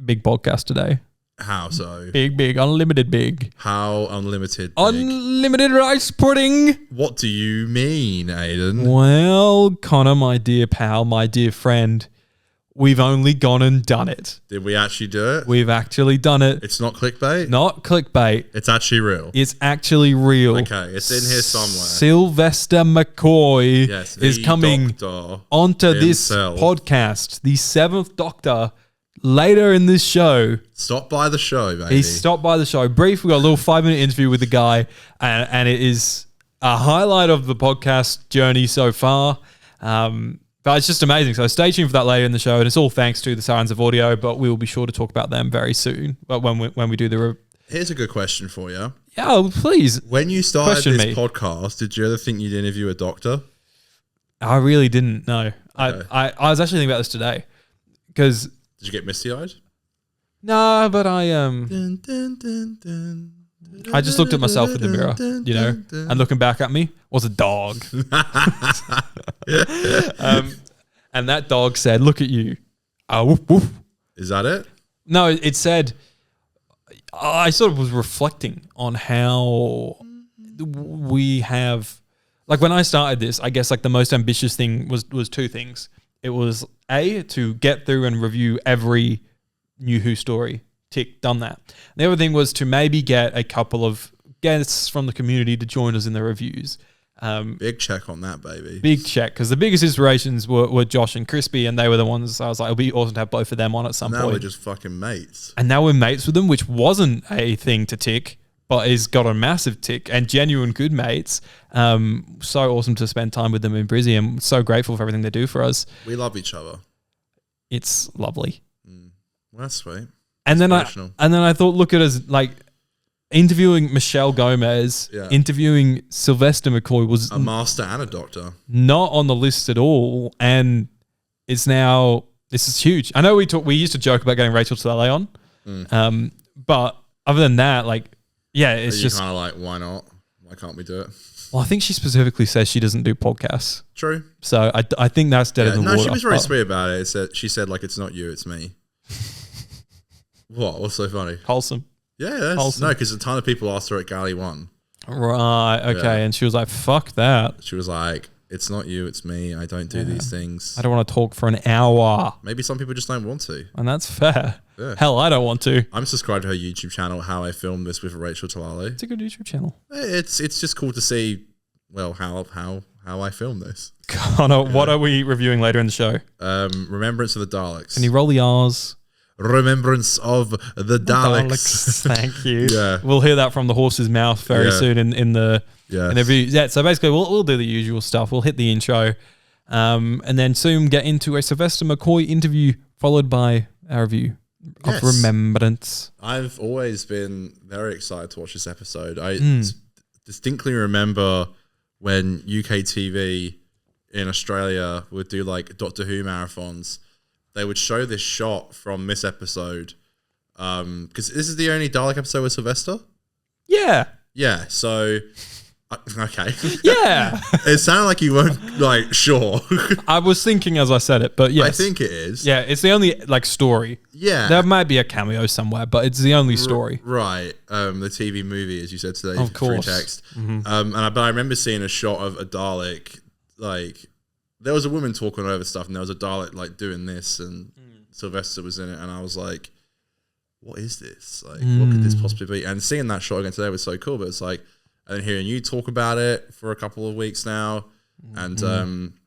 big podcast today. How so? Big, unlimited big. How unlimited big? Unlimited rice pudding. What do you mean, Aiden? Well, Connor, my dear pal, my dear friend, we've only gone and done it. Did we actually do it? We've actually done it. It's not clickbait? Not clickbait. It's actually real. It's actually real. Okay, it's in here somewhere. Sylvester McCoy is coming onto this podcast, the 7th Doctor, later in this show. Stop by the show, baby. He stopped by the show. Brief, we got a little 5-minute interview with the guy, and it is a highlight of the podcast journey so far. But it's just amazing. So stay tuned for that later in the show, and it's all thanks to the Sirens of Audio, but we will be sure to talk about them very soon when we do the... Here's a good question for you. Yeah, please. When you started this podcast, did you ever think you'd interview a doctor? I really didn't, no. Okay. I was actually thinking about this today, because... Did you get misty-eyed? No, but I just looked at myself in the mirror, and looking back at me was a dog. And that dog said, "Look at you." Woof, woof. Is that it? No, it said, I sort of was reflecting on how we have, like when I started this, I guess like the most ambitious thing was two things. It was A, to get through and review every New Who story. Tick, done that. The other thing was to maybe get a couple of guests from the community to join us in the reviews. Big check on that, baby. Big check, because the biggest inspirations were Josh and Crispy, and they were the ones I was like, it'll be awesome to have both of them on at some point. Now we're just fucking mates. And now we're mates with them, which wasn't a thing to tick, but has got a massive tick, and genuine good mates. So awesome to spend time with them in Brizzy, and so grateful for everything they do for us. We love each other. It's lovely. Well, that's sweet. And then I thought, look at us, like interviewing Michelle Gomez, interviewing Sylvester McCoy was a master and a doctor, not on the list at all, and it's now, this is huge. I know we used to joke about getting Rachel Talalay on, but other than that, like, yeah, it's just kind of like, why not? Why can't we do it? Well, I think she specifically says she doesn't do podcasts. True. So I think that's dead in the water. No, she was very sweet about it. She said like, it's not you, it's me. What? What's so funny? Wholesome. Yeah, no, because a ton of people asked her at Galley 1. Right, okay. Yeah. And she was like, fuck that. She was like, it's not you, it's me. I don't do these things. I don't want to talk for an hour. Maybe some people just don't want to. And that's fair. Yeah. Hell, I don't want to. I'm subscribed to her YouTube channel, How I Filmed This with Rachel Talalay. It's a good YouTube channel. It's just cool to see, well, how I filmed this. Connor, what are we reviewing later in the show? Remembrance of the Daleks. Can you roll the R's? Remembrance of the Daleks. Thank you. Yeah. We'll hear that from the horse's mouth very soon in the review. Yeah, so basically we'll do the usual stuff. We'll hit the intro, and then soon get into a Sylvester McCoy interview, followed by our review of Remembrance. I've always been very excited to watch this episode. I distinctly remember when UK TV in Australia would do like Doctor Who marathons. They would show this shot from this episode, because this is the only Dalek episode with Sylvester. Yeah. Yeah. So, okay. Yeah. It sounded like you weren't like sure. I was thinking as I said it, but yes, I think it is. Yeah, it's the only like story. Yeah. There might be a cameo somewhere, but it's the only story. Right. The TV movie, as you said today, of course. Through text. But I remember seeing a shot of a Dalek like. There was a woman talking over stuff, and there was a Dalek like doing this, and Sylvester was in it, and I was like, "What is this? Like, what could this possibly be?" And seeing that shot again today was so cool. But it's like, and hearing you talk about it for a couple of weeks now, and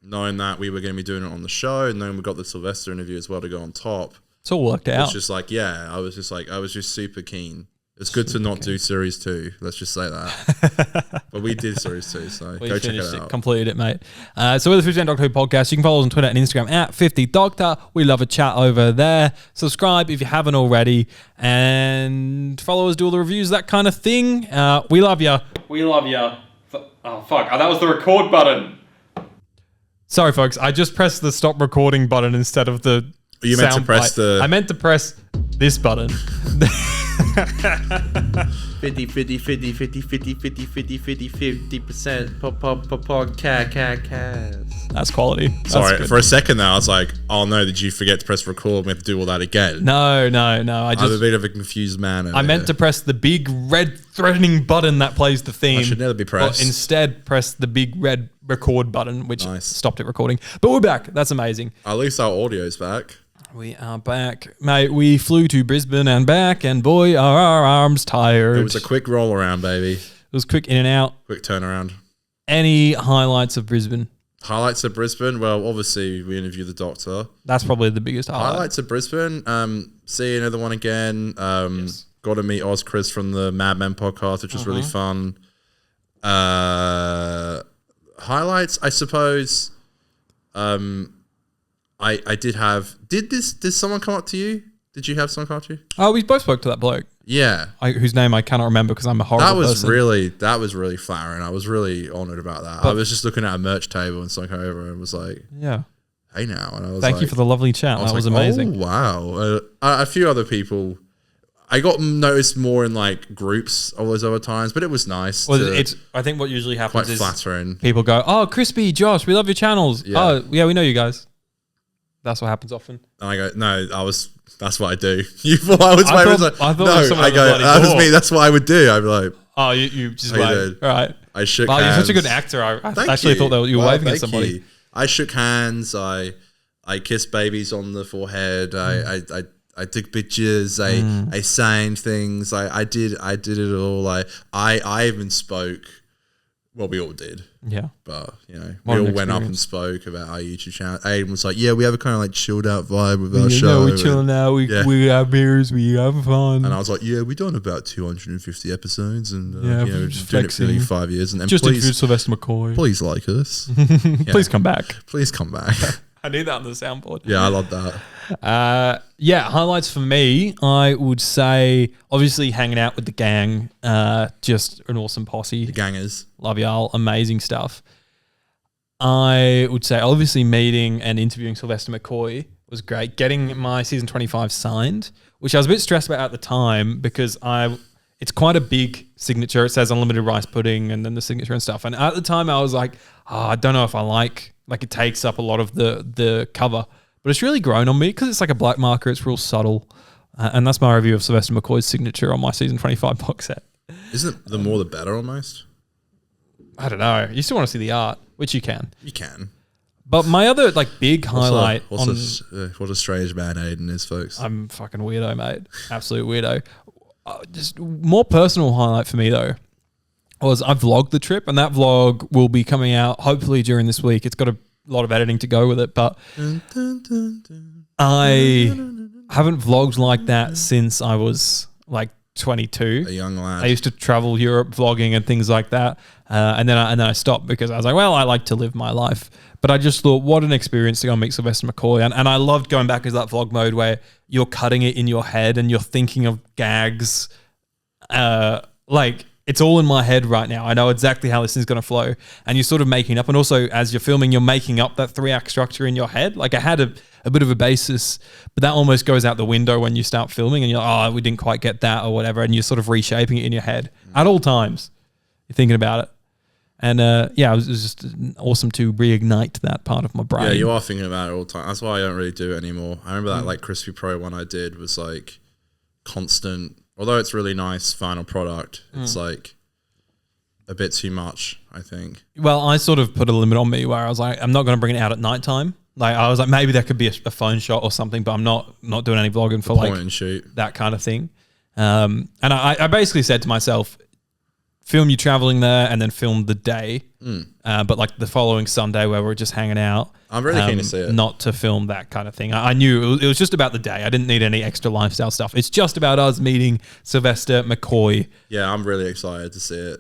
knowing that we were going to be doing it on the show, and then we got the Sylvester interview as well to go on top. It's all worked out. It's just like, I was just super keen. It's good to not do series 2. Let's just say that. But we did series 2, so go check it out. Completed it, mate. So we're the 50% Doctor Who podcast. You can follow us on Twitter and Instagram at 50Doctor. We love a chat over there. Subscribe if you haven't already. And follow us, do all the reviews, that kind of thing. We love you. We love you. Oh, fuck. That was the record button. Sorry, folks. I just pressed the stop recording button instead of the You meant to press the... I meant to press this button. podcast. That's quality. That's Sorry, good. for a second there, I was like, "Oh no, did you forget to press record? We have to do all that again." No. I'm a bit of a confused man. I meant to press the big red threatening button that plays the theme. I should never be pressed. But instead, press the big red record button, which Nice. stopped it recording. But we're back. That's amazing. At least our audio's back. We are back, mate. We flew to Brisbane and back, and boy, are our arms tired. It was a quick roll around, baby. It was quick in and out. Quick turnaround. Any highlights of Brisbane? Highlights of Brisbane. Well, obviously we interviewed the doctor. That's probably the biggest highlight. Highlights of Brisbane. See another one again. Yes. Got to meet Oz Chris from the Mad Men podcast, which was really fun. Highlights, I suppose. I did have. Did someone come up to you? Did you have someone come up to you? Oh, we both spoke to that bloke. Yeah, Whose name I cannot remember because I'm a horrible person. That was really flattering. I was really honoured about that. I was just looking at a merch table and someone came over and was like, "Yeah, hey now," and I was thank you for the lovely chat. That was amazing. Oh, wow. A few other people. I got noticed more in like groups all those other times, but it was nice. Well, I think what usually happens quite is flattering. people go, "Oh, Crispy, Josh, we love your channels." Yeah. Oh, yeah, we know you guys. That's what happens often. And I go, no, that's what I do. You thought I was I thought it was someone I at the go, bloody that was door. me. That's what I would do. I'd be like, Oh, you just How you wait. doing? All right. I shook Wow, hands. you're such a good actor. I Thank actually you. thought that you were Well, waving at thank somebody. you. I shook hands. I kissed babies on the forehead. I took pictures. I signed things. I did it all. I even spoke. Well, we all did. Yeah. But, you know, What we an all went up and spoke about our YouTube channel. Aiden was like, yeah, we have a kind of like chilled out vibe with our show. We're chilling now. We have beers. We have fun. And I was like, yeah, we've done about 250 episodes and Yeah, you know, just doing it for nearly flexing. 5 years. And Just please, interviewed Sylvester McCoy. please like us. Please come back. Please come back. I need that on the soundboard. Yeah, I love that. Highlights for me, I would say obviously hanging out with the gang, just an awesome posse. The gangers. Love y'all, amazing stuff. I would say obviously meeting and interviewing Sylvester McCoy was great. Getting my season 25 signed, which I was a bit stressed about at the time because it's quite a big signature. It says unlimited rice pudding and then the signature and stuff. And at the time I was like, I don't know if I like it takes up a lot of the cover. But it's really grown on me because it's like a black marker. It's real subtle. And that's my review of Sylvester McCoy's signature on my season 25 box set. Isn't it the more the better almost? I don't know. You still want to see the art, which you can. You can. But my other big highlight what a strange man Aiden is, folks. I'm fucking weirdo, mate. Absolute weirdo. Just more personal highlight for me though was I vlogged the trip, and that vlog will be coming out hopefully during this week. It's got a lot of editing to go with it, but I haven't vlogged like that since I was like 22. A young lad. I used to travel Europe vlogging and things like that, and then I stopped because I was like, well, I like to live my life. But I just thought, what an experience to go and meet Sylvester McCoy, and I loved going back into that vlog mode where you're cutting it in your head and you're thinking of gags, like. It's all in my head right now. I know exactly how this is going to flow, and you're sort of making up. And also, as you're filming, you're making up that 3-act structure in your head. Like I had a bit of a basis, but that almost goes out the window when you start filming, and you're like, oh, we didn't quite get that or whatever, and you're sort of reshaping it in your head at all times. You're thinking about it, and it was just awesome to reignite that part of my brain. Yeah, you are thinking about it all the time. That's why I don't really do it anymore. I remember that like Crispy Pro one I did was like constant. Although it's really nice final product, it's like a bit too much, I think. Well, I sort of put a limit on me where I was like, I'm not going to bring it out at nighttime. Like I was like, maybe there could be a phone shot or something, but I'm not doing any vlogging for Point and shoot. That kind of thing. And I basically said to myself, film you traveling there and then film the day. But like the following Sunday where we're just hanging out. I'm really keen to see it. Not to film that kind of thing. I knew it was just about the day. I didn't need any extra lifestyle stuff. It's just about us meeting Sylvester McCoy. Yeah, I'm really excited to see it.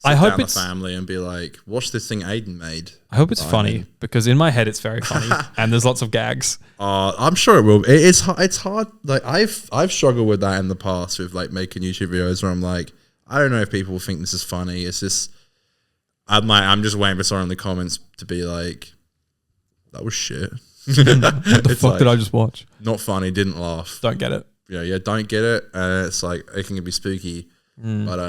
I hope it's the family and be like, watch this thing Aiden made. I hope it's funny because in my head it's very funny and there's lots of gags. I'm sure it will. It's hard. Like I've struggled with that in the past with like making YouTube videos where I'm like, I don't know if people think this is funny. It's just I'm just waiting for someone in the comments to be like, that was shit. What the fuck did I just watch? Not funny. Didn't laugh. Don't get it. don't get it. It's like it can be spooky, but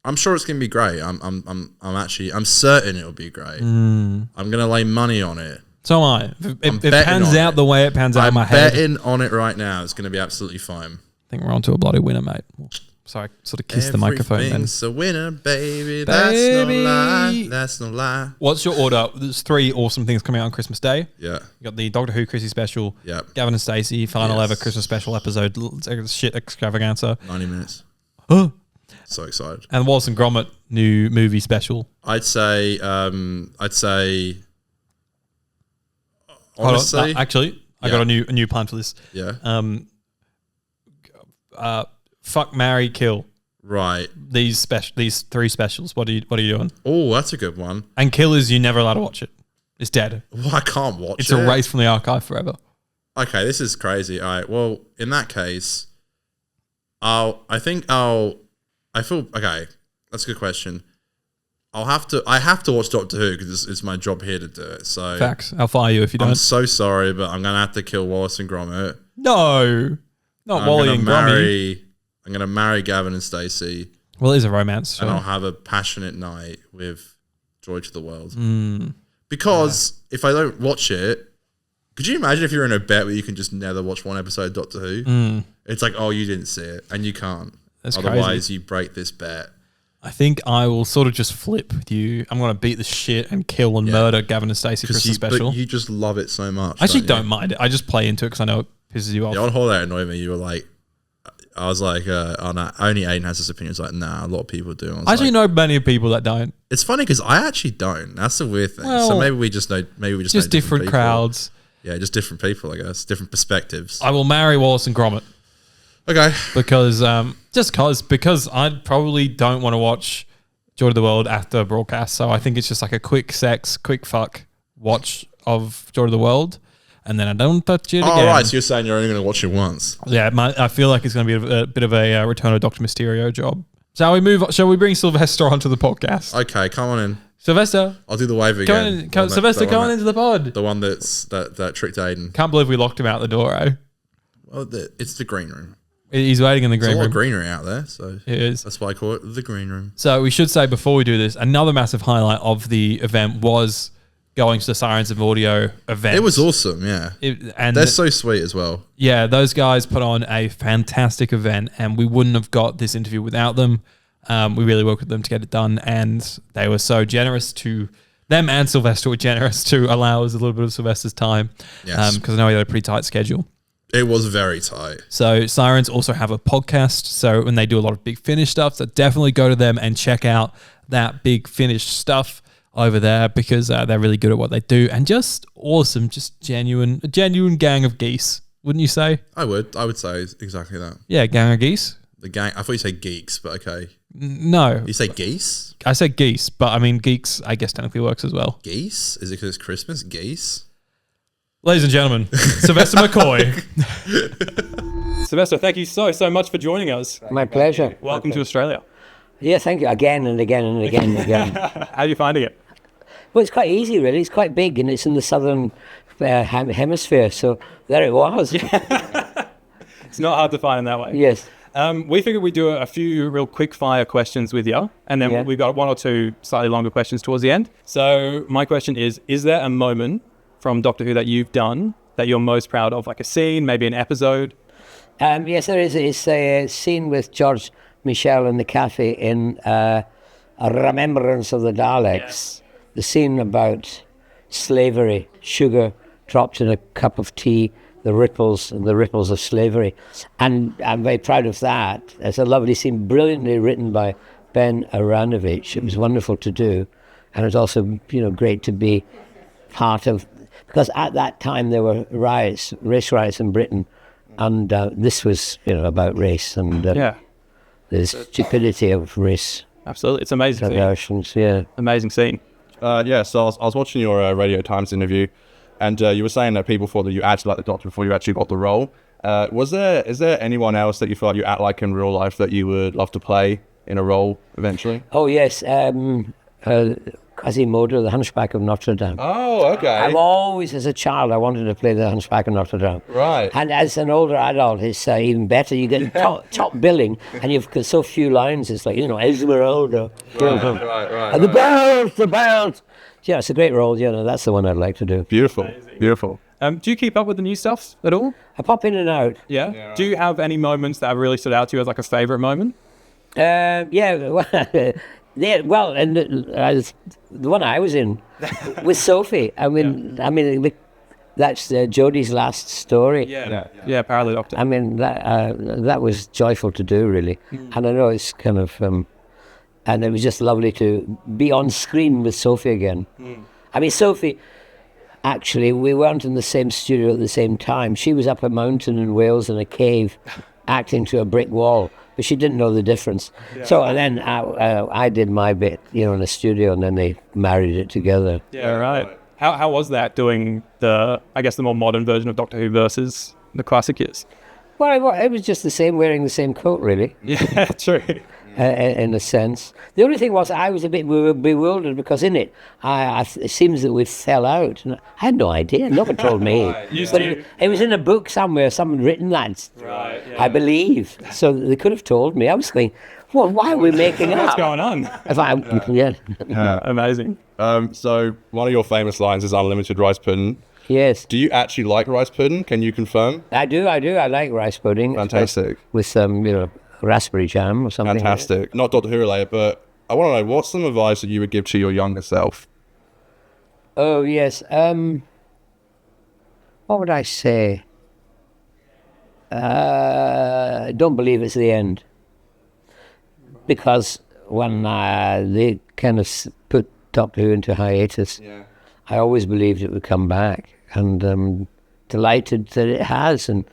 I'm sure it's gonna be great. I'm certain it'll be great. I'm gonna lay money on it. So am I. If it pans out the way it pans out in my head. I'm betting on it right now. It's gonna be absolutely fine. I think we're on to a bloody winner, mate. Sorry, sort of kissed the microphone then. Everything's a winner, baby. That's no lie. That's no lie. What's your order? There's 3 awesome things coming out on Christmas Day. Yeah. You got the Doctor Who Chrissy special. Yeah. Gavin and Stacey, final ever Christmas special episode. Shit extravaganza. 90 minutes. So excited. And Wallace and Gromit new movie special. I'd say honestly. Actually, I got a new plan for this. Yeah. Fuck, marry, kill. Right. These 3 specials. What are you doing? Oh, that's a good one. And kill is you're never allowed to watch it. It's dead. Well, I can't watch it. It's erased from the archive forever. Okay, this is crazy. All right. Well, in that case, okay. That's a good question. I have to watch Doctor Who because it's my job here to do it. So facts. I'll fire you if you don't. I'm so sorry, but I'm gonna have to kill Wallace and Gromit. No, not Wally and Gromit. I'm gonna marry Gavin and Stacey. Well, it is a romance, and I'll have a passionate night with Joy to the World. Because if I don't watch it, could you imagine if you're in a bet where you can just never watch one episode of Doctor Who? It's like, oh, you didn't see it, and you can't. That's Otherwise, crazy. you break this bet. I think I will sort of just flip with you. I'm going to beat the shit and kill and murder Gavin and Stacey Christmas special. But you just love it so much. I actually don't mind it. I just play into it because I know it pisses you off. Yeah, on holiday it annoyed me. You were like, I was like, oh no, only Aiden has this opinion. It's like, nah, a lot of people do. I actually know many people that don't. It's funny because I actually don't. That's the weird thing. Well, so maybe we just know. Maybe we just know different people. crowds. Yeah, just different people. I guess different perspectives. I will marry Wallace and Gromit. Okay. Because because I probably don't want to watch Joy to the World after broadcast. So I think it's just like a quick sex, quick fuck watch of Joy to the World. And then I don't touch it again. Oh, right. So you're saying you're only going to watch it once. Yeah, I feel like it's going to be a bit of a Return of Dr. Mysterio job. Shall we bring Sylvester onto the podcast? Okay, come on in. Sylvester. I'll do the wave again. Sylvester, come on into the pod. The one that tricked Aiden. Can't believe we locked him out the door, eh? Well, it's the green room. He's waiting in the green room. There's a lot of greenery out there, so it is. That's why I call it the green room. So we should say before we do this, another massive highlight of the event was going to the Sirens of Audio event. It was awesome, yeah. And they're so sweet as well. Yeah, those guys put on a fantastic event, and we wouldn't have got this interview without them. We really worked with them to get it done, and they were so generous to them, and Sylvester were generous to allow us a little bit of Sylvester's time. Yes. Because I know he had a pretty tight schedule. It was very tight. So Sirens also have a podcast. So when they do a lot of Big Finish stuff, so definitely go to them and check out that Big Finish stuff over there because they're really good at what they do and just awesome, just a genuine gang of geese, wouldn't you say? I would say exactly that. Yeah, gang of geese. The gang. I thought you said geeks, but okay. No. You say geese? I said geese, but I mean geeks. I guess technically works as well. Geese? Is it because it's Christmas? Geese? Ladies and gentlemen, Sylvester McCoy. Sylvester, thank you so much for joining us. My pleasure. Welcome to Australia. Yeah, thank you. Again and again and again and again. How are you finding it? Well, it's quite easy, really. It's quite big, and it's in the southern hemisphere, so there it was. It's not hard to find in that way. Yes. We figured we'd do a few real quick-fire questions with you, and then we've got 1 or 2 slightly longer questions towards the end. So my question is there a moment from Doctor Who that you've done that you're most proud of, like a scene, maybe an episode? Yes, there is. It's a scene with George Michel in the cafe in a Remembrance of the Daleks. Yes. The scene about slavery, sugar dropped in a cup of tea, the ripples of slavery. And I'm very proud of that. It's a lovely scene, brilliantly written by Ben Aranovich. It was wonderful to do. And it's also, great to be part of, because at that time there were race riots in Britain, and this was, about race and the stupidity of race. Absolutely, it's amazing. Perversions, yeah. Amazing scene. So I was watching your Radio Times interview, and you were saying that people thought that you acted like the Doctor before you actually got the role. Is there anyone else that you feel like you act like in real life that you would love to play in a role eventually? Oh yes, Quasimodo, the Hunchback of Notre Dame. Oh, okay. I've always, as a child, I wanted to play the Hunchback of Notre Dame. Right. And as an older adult, it's even better. You get top billing, and you've got so few lines. It's like, Esmeralda. Right. And the belt. Yeah, it's a great role. That's the one I'd like to do. Beautiful. Beautiful. Do you keep up with the new stuff at all? I pop in and out. Yeah. Do you have any moments that have really stood out to you as like a favorite moment? Well, and the one I was in with Sophie. I mean, that's Jodie's last story. Yeah, Parallel Doctor. I mean, that was joyful to do, really. And I know it's kind of, and it was just lovely to be on screen with Sophie again. I mean, Sophie, actually, we weren't in the same studio at the same time. She was up a mountain in Wales in a cave, acting to a brick wall, but she didn't know the difference. Yeah. So and then I did my bit, in the studio, and then they married it together. Yeah, right. How was that doing the more modern version of Doctor Who versus the classic years? Well, it was just the same, wearing the same coat, really. Yeah, true. In a sense. The only thing was I was a bit bewildered because in it, it seems that we fell out. And I had no idea. No one told me. But it was in a book somewhere. Someone written that, I believe. So they could have told me. I was thinking, well, why are we making up? What's going on? Amazing. So one of your famous lines is unlimited rice pudding. Yes. Do you actually like rice pudding? Can you confirm? I do. I like rice pudding. Fantastic. With some, raspberry jam or something. Fantastic. Not Doctor Who related, but I want to know, what's some advice that you would give to your younger self? Oh, yes. What would I say? Don't believe it's the end. Because when they kind of put Doctor Who into hiatus, I always believed it would come back. And delighted that it has. And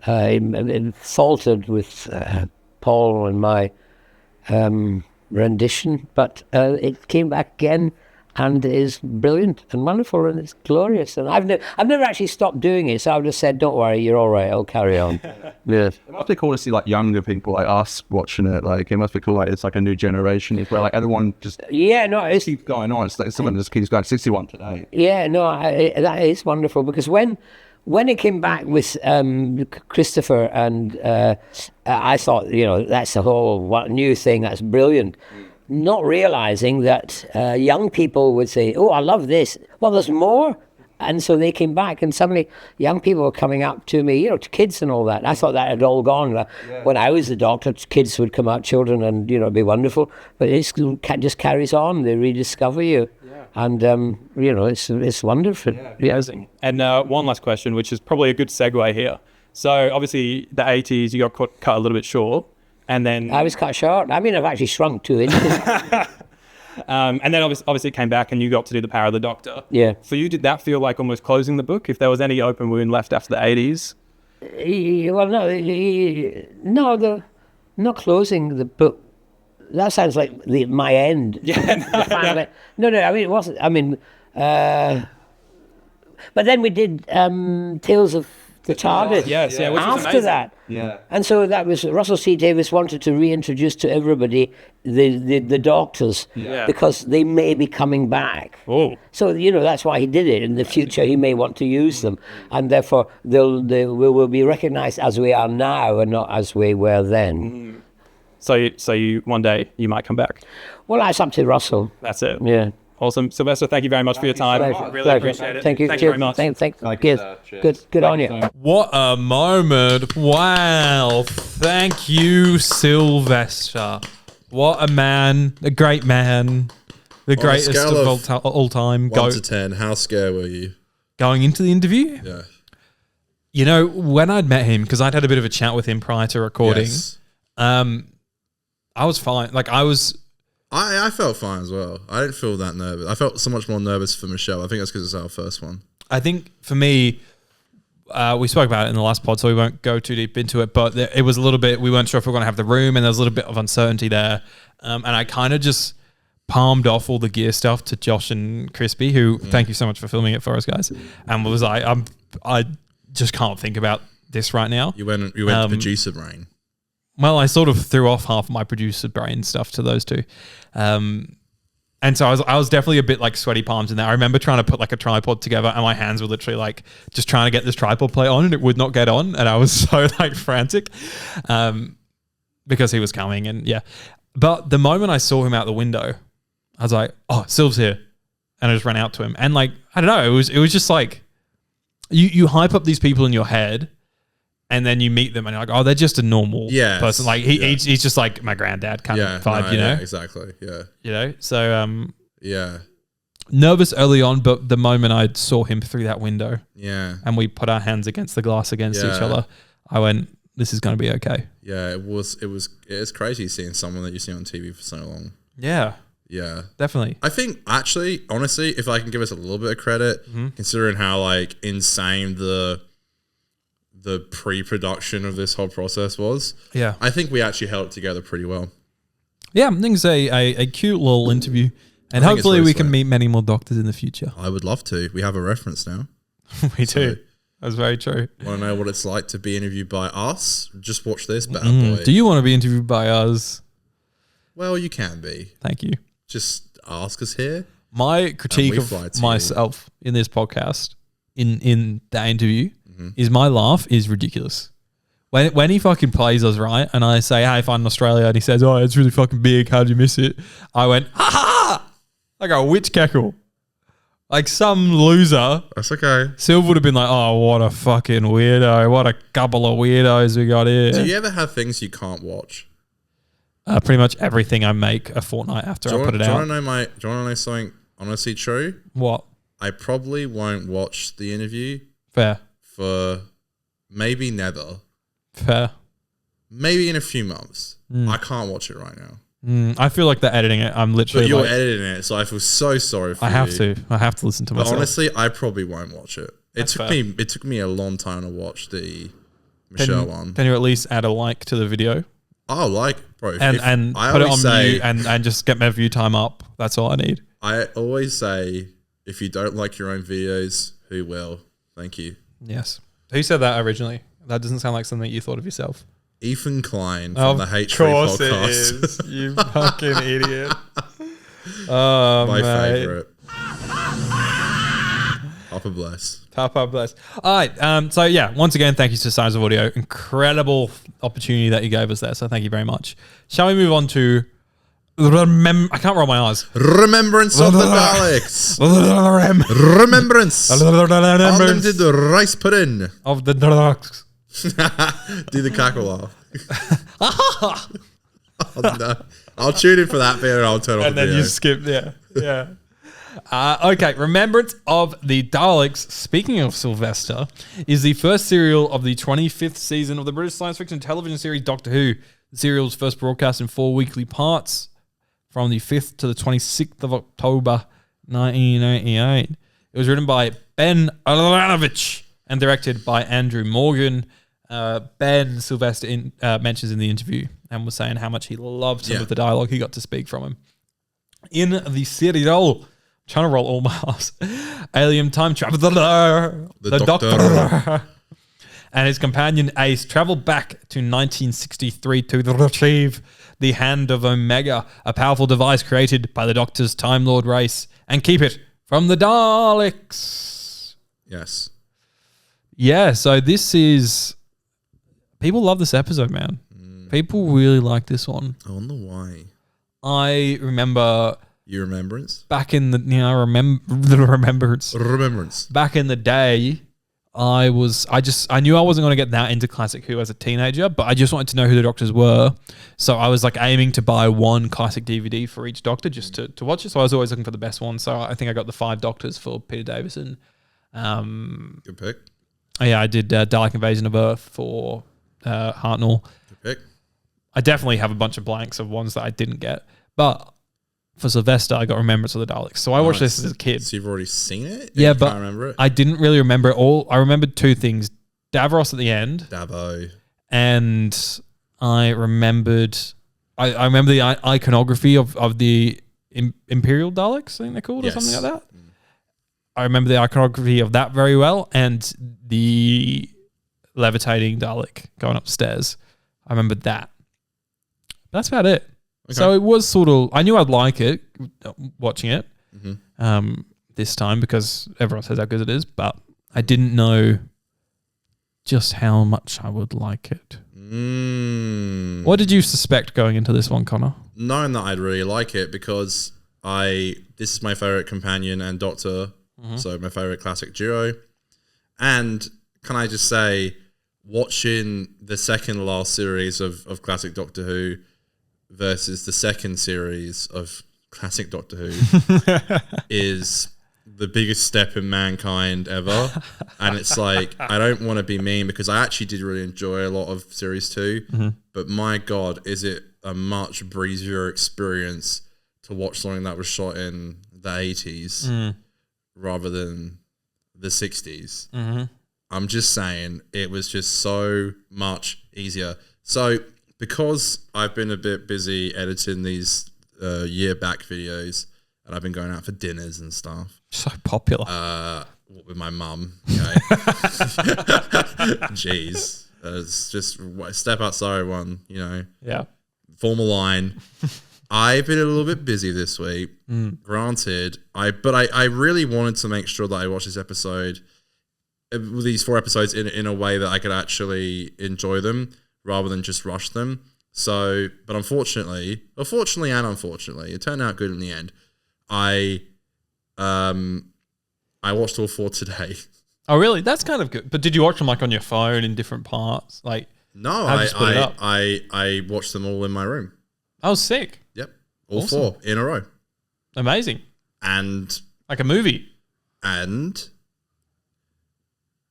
it faltered with Paul and my rendition, but it came back again and is brilliant and wonderful and it's glorious. And I've never actually stopped doing it, so I've just said, "Don't worry, you're all right. I'll carry on." Yes. It must be cool to see like younger people like us watching it. Like it must be cool. Like it's like a new generation. It's where like everyone just it's keeps going on. It's like someone just keeps going. 61 today. Yeah, no, that is wonderful because when it came back with Christopher and I thought, that's a whole new thing, that's brilliant. Not realizing that young people would say, "Oh, I love this. Well, there's more." And so they came back and suddenly young people were coming up to me, to kids and all that. I thought that had all gone. When I was the doctor, kids would come out, children, and, it'd be wonderful. But it just carries on. They rediscover you. And, it's wonderful. Amazing. And one last question, which is probably a good segue here. So obviously the 80s, you got cut a little bit short. And then I was cut short. I've actually shrunk 2 inches. And then obviously it came back and you got to do the Power of the Doctor. Yeah. For you, did that feel like almost closing the book? If there was any open wound left after the 80s? Well, no, not closing the book. That sounds like my end. Yeah. No. I mean, it wasn't. I mean, but then we did Tales of the TARDIS. Yes, which was after amazing. that. Yeah. And so that was Russell T Davies wanted to reintroduce to everybody the doctors because they may be coming back. Oh. So that's why he did it. In the future, he may want to use them, and therefore they will be recognised as we are now and not as we were then. So you one day you might come back. Well, that's up to Russell. That's it. Yeah. Awesome. Sylvester, thank you very much for your time. Pleasure. Really appreciate it. Thank you. Thank you very much. Thanks. Cheers. Good on you. What a moment. Wow. Thank you, Sylvester. What a man. A great man. The greatest of all time. 1 to 10, how scared were you? Going into the interview? Yeah. When I'd met him, because I'd had a bit of a chat with him prior to recording, I was fine. I felt fine as well. I didn't feel that nervous. I felt so much more nervous for Michelle. I think that's because it's our first one. I think for me, we spoke about it in the last pod, so we won't go too deep into it, but it was a little bit, we weren't sure if we were going to have the room, and there was a little bit of uncertainty there. And I kind of just palmed off all the gear stuff to Josh and Crispy, who thank you so much for filming it for us, guys. And was like, I just can't think about this right now. You went to producer brain. Well, I sort of threw off half of my producer brain stuff to those two. And so I was definitely a bit like sweaty palms in there. I remember trying to put like a tripod together and my hands were literally like just trying to get this tripod plate on and it would not get on. And I was so like frantic because he was coming and yeah. But the moment I saw him out the window, I was like, oh, Sylv's here. And I just ran out to him. And like, I don't know, it was just like, you hype up these people in your head and then you meet them and you're like, oh, they're just a normal person. Like he's just like my granddad kind of vibe, you know? Yeah, exactly. Yeah. You know? So yeah. Nervous early on, but the moment I saw him through that window and we put our hands against the glass against each other, I went, this is going to be okay. Yeah, it's crazy seeing someone that you see on TV for so long. Yeah. Yeah. Definitely. I think actually, honestly, if I can give us a little bit of credit, considering how like insane the pre-production of this whole process was. Yeah. I think we actually held it together pretty well. Yeah, I think it's a cute little interview. And hopefully really we can meet many more doctors in the future. I would love to. We have a reference now. We do. That's very true. Want to know what it's like to be interviewed by us? Just watch this bad boy. Do you want to be interviewed by us? Well, you can be. Thank you. Just ask us here. My critique of myself in this podcast, in that interview, is my laugh is ridiculous. When he fucking plays us right, and I say, hey, if I'm in Australia, and he says, oh, it's really fucking big, how'd you miss it? I went, ha ha! Like a witch cackle. Like some loser. That's okay. Sylv would have been like, oh, what a fucking weirdo. What a couple of weirdos we got here. Do you ever have things you can't watch? Pretty much everything I make a fortnight after I put it out. Do you want to know something honestly true? What? I probably won't watch the interview. Fair. For maybe never. Fair. Maybe in a few months. I can't watch it right now. I feel like they're editing it. I'm literally. But you're editing it, so I feel so sorry for you. I have to listen to myself. But honestly, I probably won't watch it. It took me a long time to watch the Michelle one. Can you at least add a like to the video? Oh, like, bro. And put it on mute and just get my view time up. That's all I need. I always say, if you don't like your own videos, who will? Thank you. Yes. Who said that originally? That doesn't sound like something you thought of yourself. Ethan Klein from the H3 podcast. Of course it is. You fucking idiot. Oh, my favourite. Papa bless. Papa bless. All right. So, yeah, once again, thank you to Sirens of Audio. Incredible opportunity that you gave us there. So, thank you very much. Shall we move on to... I can't roll my eyes. Remembrance of the Daleks. Remembrance. Unlimited rice pudding. Of the Daleks. Do the cackle laugh. Oh, no. I'll tune in for that bit and I'll turn off the video. And then you skip, yeah. Okay, Remembrance of the Daleks, speaking of Sylvester, is the first serial of the 25th season of the British science fiction television series Doctor Who. The serial was first broadcast in 4 weekly parts from the 5th to the 26th of October 1988. It was written by Ben Alanovich and directed by Andrew Morgan. Ben Sylvester mentions in the interview and was saying how much he loved some of the dialogue he got to speak from him. In the serial, trying to roll all my R's, alien time traveler, the Doctor, and his companion Ace travel back to 1963 to retrieve the Hand of Omega, a powerful device created by the Doctor's Time Lord race, and keep it from the Daleks. Yes. Yeah, so this is... People love this episode, man. People really like this one. I wonder why. I remember... You Remembrance? Back in the... the Remembrance. Remembrance. Back in the day... I knew I wasn't going to get that into Classic Who as a teenager, but I just wanted to know who the Doctors were. So I was like aiming to buy one classic DVD for each Doctor just to watch it. So I was always looking for the best one. So I think I got the 5 Doctors for Peter Davison. Good pick. Yeah, I did Dalek Invasion of Earth for Hartnell. Good pick. I definitely have a bunch of blanks of ones that I didn't get. But for Sylvester, I got Remembrance of the Daleks. So I watched this as a kid. So you've already seen it? Yeah, but remember it? I didn't really remember it all. I remembered 2 things. Davros at the end. Davo. And I remembered... I remember the iconography of the Imperial Daleks, I think they're called, or something like that. I remember the iconography of that very well, and the levitating Dalek going upstairs. I remembered that. That's about it. So it was sort of, I knew I'd like it watching it this time because everyone says how good it is, but I didn't know just how much I would like it. What did you suspect going into this one, Connor? Knowing that I'd really like it because this is my favorite companion and Doctor, so my favorite classic duo. And can I just say, watching the second last series of classic Doctor Who versus the second series of classic Doctor Who is the biggest step in mankind ever. And it's like, I don't want to be mean because I actually did really enjoy a lot of series 2, but my God, is it a much breezier experience to watch something that was shot in the 80s rather than the 60s. I'm just saying it was just so much easier. So because I've been a bit busy editing these year back videos and I've been going out for dinners and stuff. So popular. With my mum. Okay. Jeez. It's just step outside one, Yeah. Form a line. I've been a little bit busy this week. Granted, but I really wanted to make sure that I watched this episode, these 4 episodes in a way that I could actually enjoy them rather than just rush them. So, but unfortunately, and unfortunately, it turned out good in the end. I watched all 4 today. Oh, really? That's kind of good. But did you watch them like on your phone in different parts? Like, no, I watched them all in my room. Oh, sick. Yep. All Awesome. 4 in a row. Amazing. And like a movie. And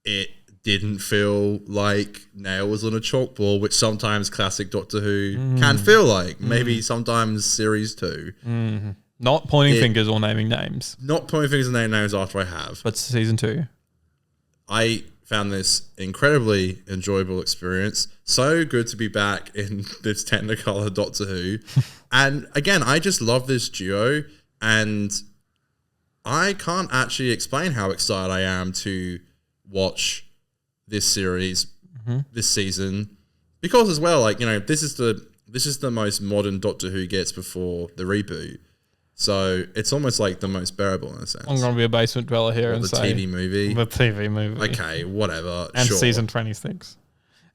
it didn't feel like nails on a chalkboard, which sometimes classic Doctor Who can feel like. Maybe sometimes series 2. Not pointing fingers or naming names. Not pointing fingers and naming names after I have. But season 2. I found this incredibly enjoyable experience. So good to be back in this Technicolor Doctor Who. And again, I just love this duo. And I can't actually explain how excited I am to watch this series, this season. Because as well, this is the most modern Doctor Who gets before the reboot. So it's almost like the most bearable in a sense. I'm going to be a basement dweller here and say... The TV movie. The TV movie. Okay, whatever. And sure. season 26.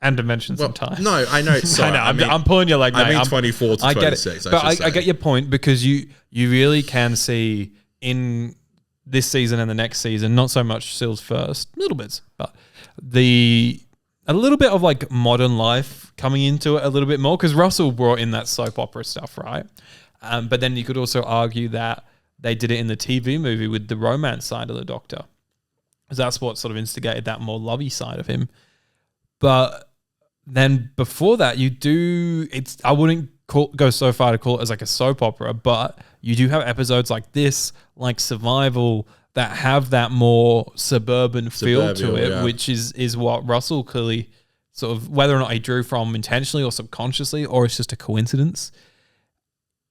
And Dimensions in Time. No, I know. Sorry, I'm pulling your leg, mate. I mean 24 to 26, I get it. I get your point because you really can see in this season and the next season, not so much Syl's first, little bits, but a little bit of like modern life coming into it a little bit more because Russell brought in that soap opera stuff, right? But then you could also argue that they did it in the TV movie with the romance side of the Doctor. Because that's what sort of instigated that more lovey side of him. But then before that, I wouldn't go so far to call it as like a soap opera, but you do have episodes like this, like Survival, that have that more suburban feel to it, which is what Russell clearly sort of, whether or not he drew from intentionally or subconsciously, or it's just a coincidence.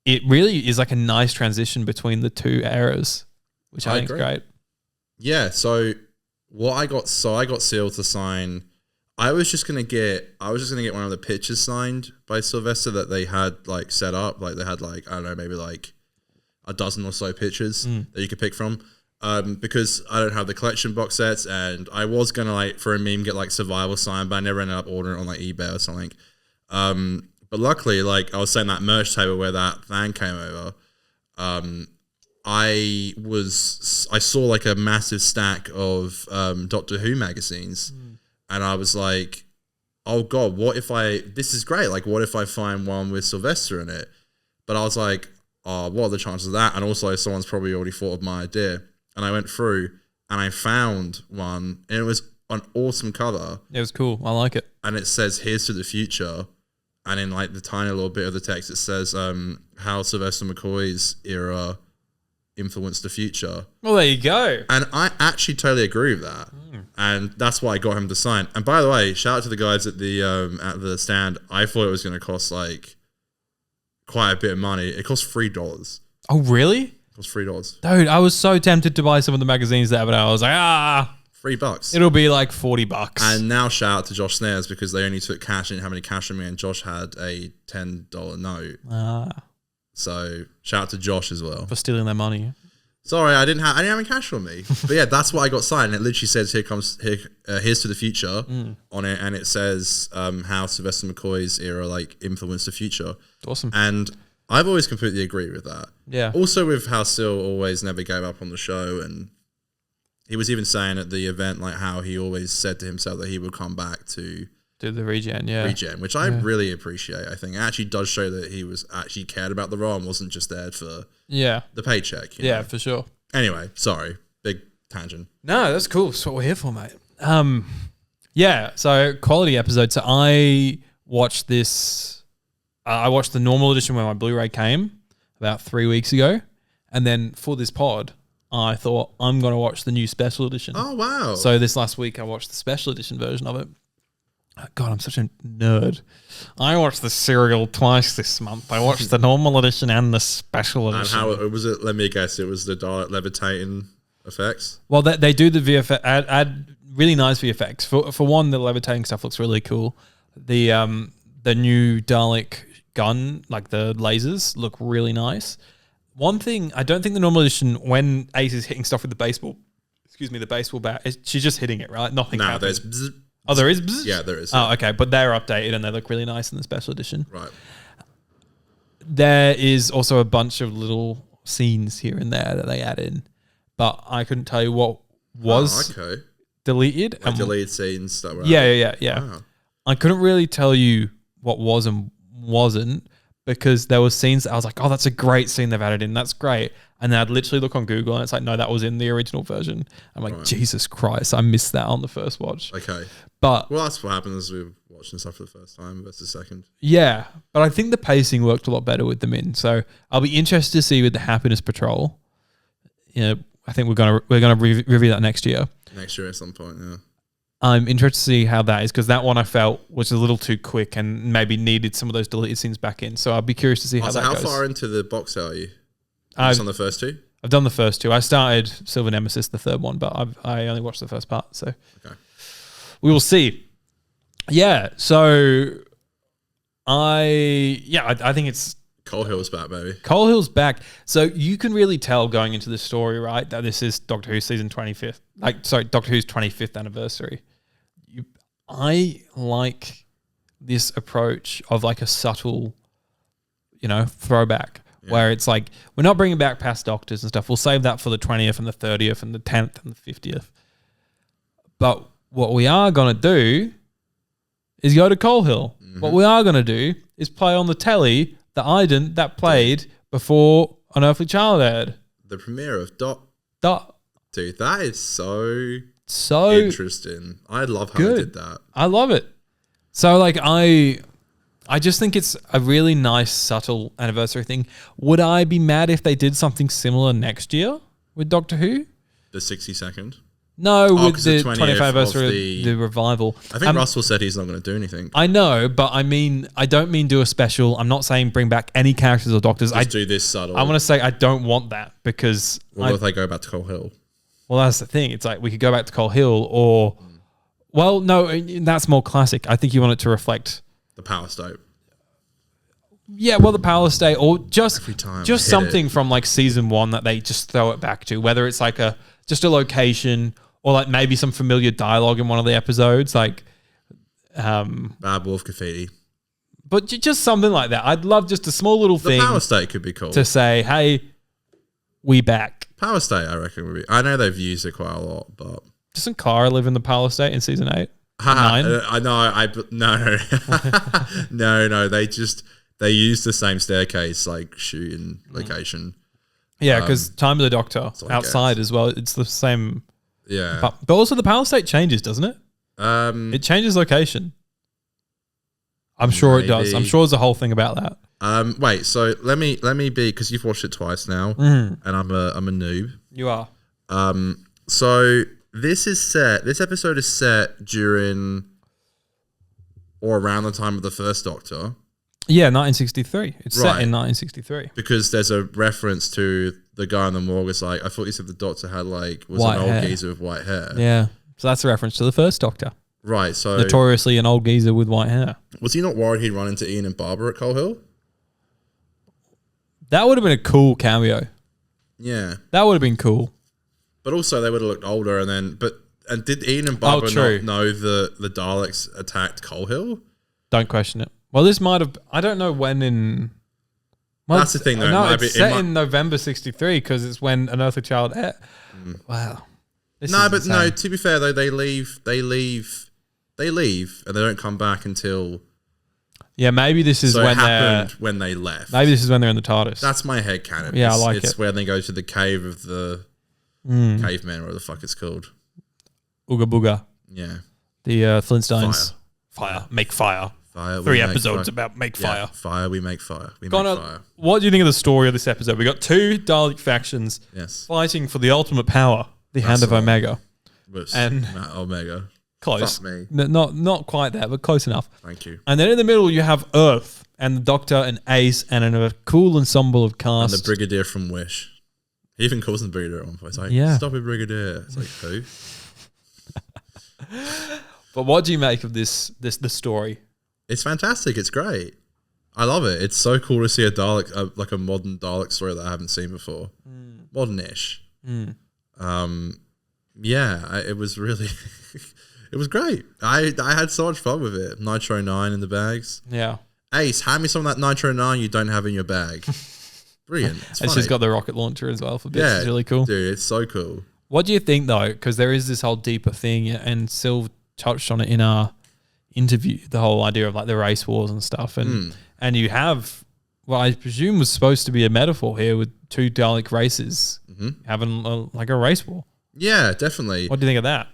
It really is like a nice transition between the 2 eras, which I think is great. Yeah, so I got Syl to sign. I was just gonna get one of the pictures signed by Sylvester that they had like set up. Like they had like, I don't know, maybe like a dozen or so pictures that you could pick from. Because I don't have the collection box sets, and I was gonna like for a meme get like Survival signed, but I never ended up ordering it on like eBay or something. But luckily, like I was saying, that merch table where that fan came over, I saw like a massive stack of Doctor Who magazines, and I was like, oh God, this is great. Like, what if I find one with Sylvester in it? But I was like, oh, what are the chances of that? And also someone's probably already thought of my idea. And I went through and I found one, and it was an awesome cover. It was cool. I like it. And it says, "Here's to the future." And in like the tiny little bit of the text, it says how Sylvester McCoy's era influenced the future. Well, there you go. And I actually totally agree with that. And that's why I got him to sign. And by the way, shout out to the guys at the stand. I thought it was going to cost like quite a bit of money. It cost $3. Oh, really? It was $3. Dude, I was so tempted to buy some of the magazines there, but I was like, $3. It'll be like $40. And now shout out to Josh Snares because they only took cash and didn't have any cash on me, and Josh had a $10 note. So shout out to Josh as well. For stealing their money. Sorry, I didn't have any cash on me. But yeah, that's what I got signed. It literally says here's to the future on it, and it says how Sylvester McCoy's era like influenced the future. Awesome. And I've always completely agreed with that. Yeah. Also with how Sil always never gave up on the show, and he was even saying at the event like how he always said to himself that he would come back to Do the regen, which I really appreciate. I think it actually does show that he was actually cared about the role and wasn't just there for the paycheck. You know? For sure. Anyway, sorry, big tangent. No, that's cool. That's what we're here for, mate. So quality episode. So I watched this. I watched the normal edition when my Blu-ray came about 3 weeks ago, and then for this pod, I thought I'm going to watch the new special edition. Oh wow! So this last week I watched the special edition version of it. God, I'm such a nerd. I watched the serial twice this month. I watched the normal edition and the special edition. And how was it? Let me guess. It was the Dalek levitating effects. Well, they do the VFX, add really nice VFX. For one, the levitating stuff looks really cool. The new Dalek gun, like the lasers, look really nice. One thing, I don't think the normal edition, when Ace is hitting stuff with the baseball bat, she's just hitting it, right? Nothing happens. There's bzz, Oh, there is bzz? Yeah, there is. Oh, okay. But they're updated and they look really nice in the special edition. Right. There is also a bunch of little scenes here and there that they add in, but I couldn't tell you what was deleted. Like deleted scenes that were Yeah. Wow. I couldn't really tell you what was and wasn't because there were scenes that I was like, oh, that's a great scene they've added in. That's great. And then I'd literally look on Google and it's like, no, that was in the original version. I'm like, Jesus Christ, I missed that on the first watch. Okay. But well, that's what happens as we're watching stuff for the first time versus second. Yeah, but I think the pacing worked a lot better with them in. So I'll be interested to see with the Happiness Patrol. I think we're gonna review that next year. Next year at some point, yeah. I'm interested to see how that is because that one I felt was a little too quick and maybe needed some of those deleted scenes back in. So I'll be curious to see how that goes. How far into the box are you? Just on the first two? I've done the first two. I started Silver Nemesis, the third one, but I only watched the first part. So we will see. Yeah. So I think it's Cole Hill's back, baby. Cole Hill's back. So you can really tell going into the story, right, that this is Doctor Who season 25th. Doctor Who's 25th anniversary. I like this approach of like a subtle, throwback. Yeah. Where it's like, we're not bringing back past Doctors and stuff. We'll save that for the 20th and the 30th and the 10th and the 50th. But what we are going to do is go to Cole Hill. Mm-hmm. What we are going to do is play on the telly that played before Unearthly Child aired. The premiere of Dot. Dude, that is so interesting. I love how they did that. I love it. So like I just think it's a really nice, subtle anniversary thing. Would I be mad if they did something similar next year with Doctor Who? The 62nd? No, with the 25th anniversary of the revival. I think Russell said he's not going to do anything. I know, but I don't mean do a special. I'm not saying bring back any characters or Doctors. Just do this subtle. I want to say I don't want that because... What if they go back to Cole Hill? Well, that's the thing. It's like we could go back to Cole Hill or... Well, no, that's more classic. I think you want it to reflect... The Power State. Yeah, well, the Power State or just something from like season 1 that they just throw it back to, whether it's like just a location or like maybe some familiar dialogue in one of the episodes, like Bad Wolf Graffiti. But just something like that. I'd love just a small little thing. The Power State could be cool to say, "Hey, we back." Power State, I reckon would be. I know they've used it quite a lot, but doesn't Clara live in the Power State in season 8? 9? I know. No. They use the same staircase, like shooting location. Yeah, because Time of the Doctor outside as well. It's the same. Yeah, but also the Power State changes, doesn't it? It changes location. I'm sure it does. I'm sure there's a whole thing about that. Wait. So let me be, because you've watched it twice now, and I'm a noob. You are. So this episode is set during or around the time of the first Doctor. Yeah, 1963. It's set in 1963. Because there's a reference to the guy in the morgue. It's like, I thought you said the Doctor had was white an old hair. geezer with white hair. Yeah. So that's a reference to the first Doctor. Right. So notoriously an old geezer with white hair. Was he not worried he'd run into Ian and Barbara at Cole Hill? That would have been a cool cameo. Yeah. That would have been cool. But also they would have looked older and did Ian and Barbara not know the Daleks attacked Coal Hill? Don't question it. Well, this might have... I don't know when in... Well, that's the thing, though. No, it's set in November 63 because it's when Unearthly Child... Wow. No, to be fair, though, they leave and they don't come back until... Yeah, maybe this is when they left. Maybe this is when they're in the TARDIS. That's my headcanon. Yeah, I like it. It's where they go to the cave of the cavemen, or whatever the fuck it's called. Ooga Booga. Yeah. The Flintstones. Fire. Make fire. Fire. 3 episodes about make fire. Fire, we make fire. We Connor, make fire. what do you think of the story of this episode? We got 2 Dalek factions fighting for the ultimate power, the Hand of Omega. And Omega. Close. Fuck me. Not quite that, but close enough. Thank you. And then in the middle you have Earth and the Doctor and Ace and a cool ensemble of cast. And the Brigadier from Wish. He even calls him Brigadier at one point. It's like, stop it, Brigadier. It's like, who? But what do you make of the story? It's fantastic. It's great. I love it. It's so cool to see a Dalek, like a modern Dalek story that I haven't seen before. Modern-ish. Yeah, it was really... It was great. I had so much fun with it. Nitro 9 in the bags. Yeah. Ace, hand me some of that Nitro 9 you don't have in your bag. Brilliant. And she's got the rocket launcher as well for bits. Yeah, it's really cool. Dude, it's so cool. What do you think, though? Because there is this whole deeper thing, and Sylv touched on it in our interview, the whole idea of like the race wars and stuff. And you have, well, I presume was supposed to be a metaphor here with 2 Dalek races having a race war. Yeah, definitely. What do you think of that?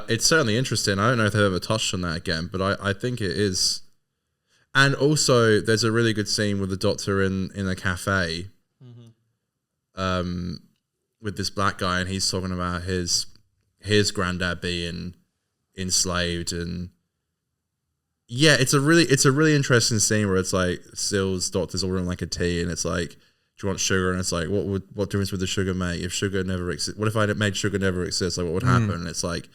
It's certainly interesting. I don't know if they've ever touched on that again, but I think it is. And also, there's a really good scene with the Doctor in a cafe with this black guy, and he's talking about his granddad being enslaved. And yeah, it's a really interesting scene where it's like Syl's Doctor's ordering like a tea, and it's like, do you want sugar? And it's like, what difference would the sugar make if sugar never exists? What if I made sugar never exist? Like, what would happen? And it's like,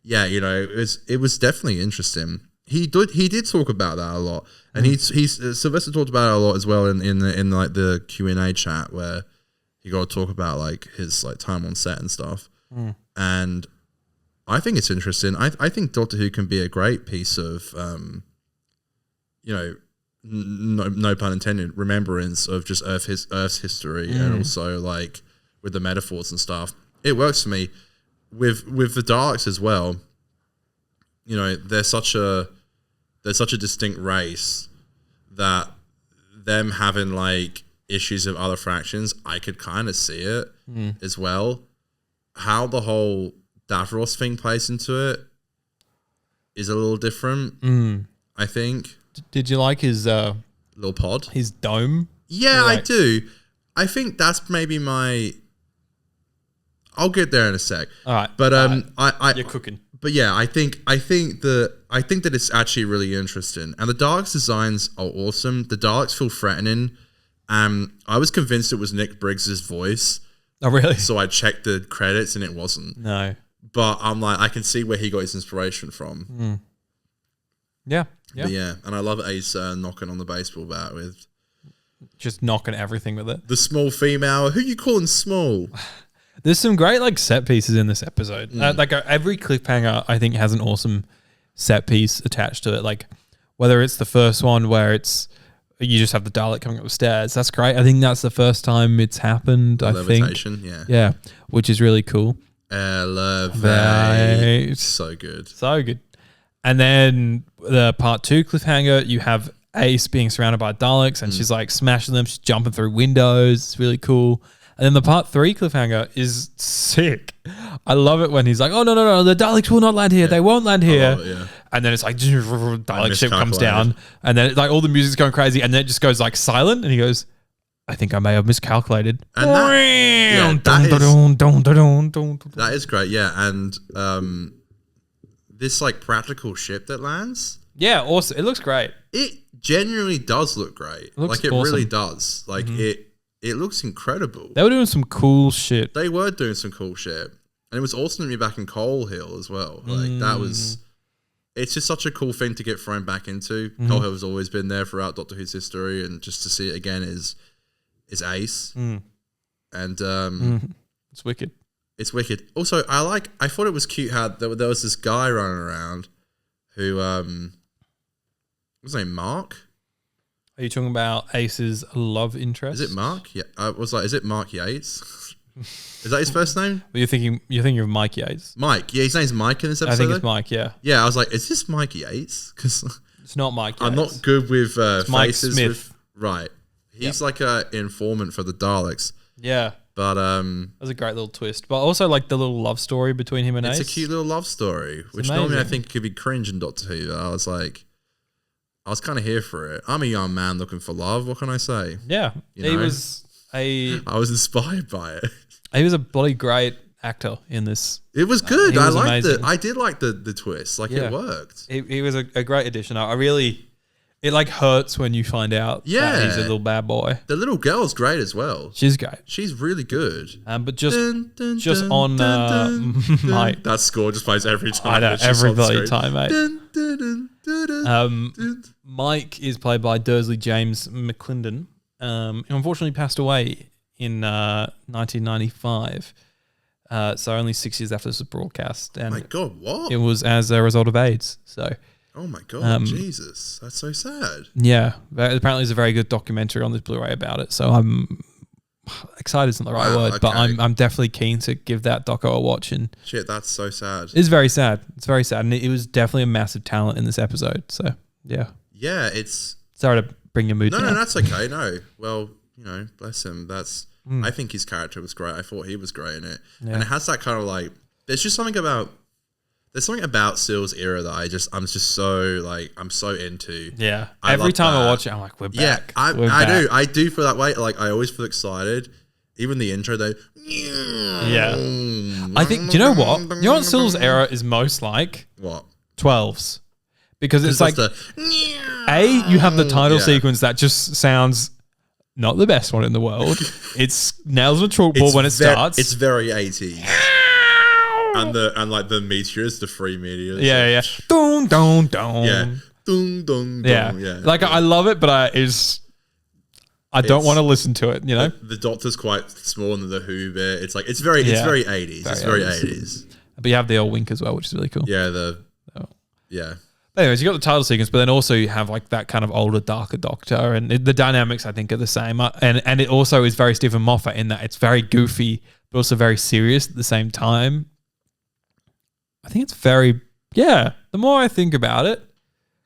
yeah, you know, it was definitely interesting. He did talk about that a lot, and Sylvester talked about it a lot as well in like the Q&A chat where he got to talk about like his like time on set and stuff. And I think it's interesting. I think Doctor Who can be a great piece of, you know, no pun intended, remembrance of just Earth's history, and also like with the metaphors and stuff. It works for me. With the Daleks as well. You know, they're such a distinct race that them having like issues of other fractions, I could kind of see it as well. How the whole Davros thing plays into it is a little different. I think. Did you like his little pod? His dome? Yeah, I do. I think that's maybe my... I'll get there in a sec. All right. But you're cooking. But yeah, I think that it's actually really interesting. And the Daleks designs are awesome. The Daleks feel threatening. I was convinced it was Nick Briggs's voice. Oh, really? So I checked the credits and it wasn't. No. But I'm like, I can see where he got his inspiration from. Yeah. But yeah, and I love Ace knocking on the baseball bat with... Just knocking everything with it. The small female. Who you calling small? There's some great like set pieces in this episode. Like every cliffhanger, I think, has an awesome set piece attached to it. Like whether it's the first one where it's you just have the Dalek coming up the stairs. That's great. I think that's the first time it's happened. Levitation, yeah, which is really cool. Elevate. So good. So good. And then the part 2 cliffhanger, you have Ace being surrounded by Daleks and she's like smashing them. She's jumping through windows. It's really cool. And then the part 3 cliffhanger is sick. I love it when he's like, oh, no, the Daleks will not land here. They won't land here. And then it's like, Dalek ship comes down. And then like all the music's going crazy. And then it just goes like silent. And he goes, I think I may have miscalculated. And that is great. Yeah. And this like practical ship that lands. Yeah, awesome. It looks great. It genuinely does look great. Like it really does. Like it looks incredible. They were doing some cool shit. They were doing some cool shit. And it was awesome to be back in Coal Hill as well. Like that was... It's just such a cool thing to get thrown back into. Coal Hill has always been there throughout Doctor Who's history, and just to see it again is is Ace, and It's wicked. it's wicked. Also, I thought it was cute how there was this guy running around who what's his name, Mark? Are you talking about Ace's love interest? Is it Mark? Yeah, I was like, is it Mark Yates? Is that his first name? Well, you're thinking of Mike Yates. Mike. Yeah, his name's Mike in this episode. I think it's Mike. Yeah, Yeah, I was like, is this Mike Yates? Because it's not Mike Yates. I'm not good with Mike faces. Smith. Right. He's like a informant for the Daleks. Yeah, But that was a great little twist. But also like the little love story between him and it's Ace. a cute little love story, which normally I amazing. think could be cringe in Doctor Who. But I was kind of here for it. I'm a young man looking for love. What can I say? Yeah, You know? I was inspired by it. he was a bloody great actor in this. It was good. he I was liked it. amazing. I did like the twist. Like Yeah. it worked. He was a great addition. I really, it like hurts when you find out that Yeah. he's a little bad boy. The little girl's great as well. She's great. She's really good. But just Dun, dun, just dun, on dun, dun, Mike. that score just plays every time. I know, it's just every on bloody screen. time, mate. Dun, dun, dun, dun, dun, dun. Mike is played by Dursley James McClendon, who unfortunately passed away in 1995. So only 6 years after this was broadcast, Oh and my god, what? it was as a result of AIDS. So Oh my god, Jesus, that's so sad. yeah, apparently there's a very good documentary on this Blu-ray about it. So I'm excited isn't the right Wow, word, but okay. I'm definitely keen to give that doco a watch. And Shit, that's so sad. it's very sad. It's very sad, and it was definitely a massive talent in this episode. So yeah, Yeah, it's sorry to bring your mood no, down. that's okay. No, well, you know, bless him. That's I think his character was great. I thought he was great in it, and it has that kind of like. There's something about Syl's era that I'm just so like I'm so into. Yeah, I every love time I that. watch it, I'm like, we're Yeah, back. I do feel that way. Like I always feel excited. Even the intro, though. Yeah. I think. Do you know what? You know what Syl's era is most like? What? 12s, because it's like That's you have the title Yeah. sequence that just sounds not the best one in the world. It's nails on a chalkboard when it starts. It's very 80s. And like the meteors, the free meteors. yeah. Dun, dun, dun. Yeah. Dung, dung, dung. Yeah. Yeah. Like I love it, but I don't It's- want to listen to it. You know. The Doctor's quite small in the Who bit. It's like it's very 80s. Very It's very 80s. 80s. But you have the old wink as well, which is really cool. Yeah, Oh. yeah. Anyways, you got the title sequence, but then also you have like that kind of older, darker Doctor, and the dynamics I think are the same. And it also is very Stephen Moffat in that it's very goofy, but also very serious at the same time. I think it's very The more I think about it,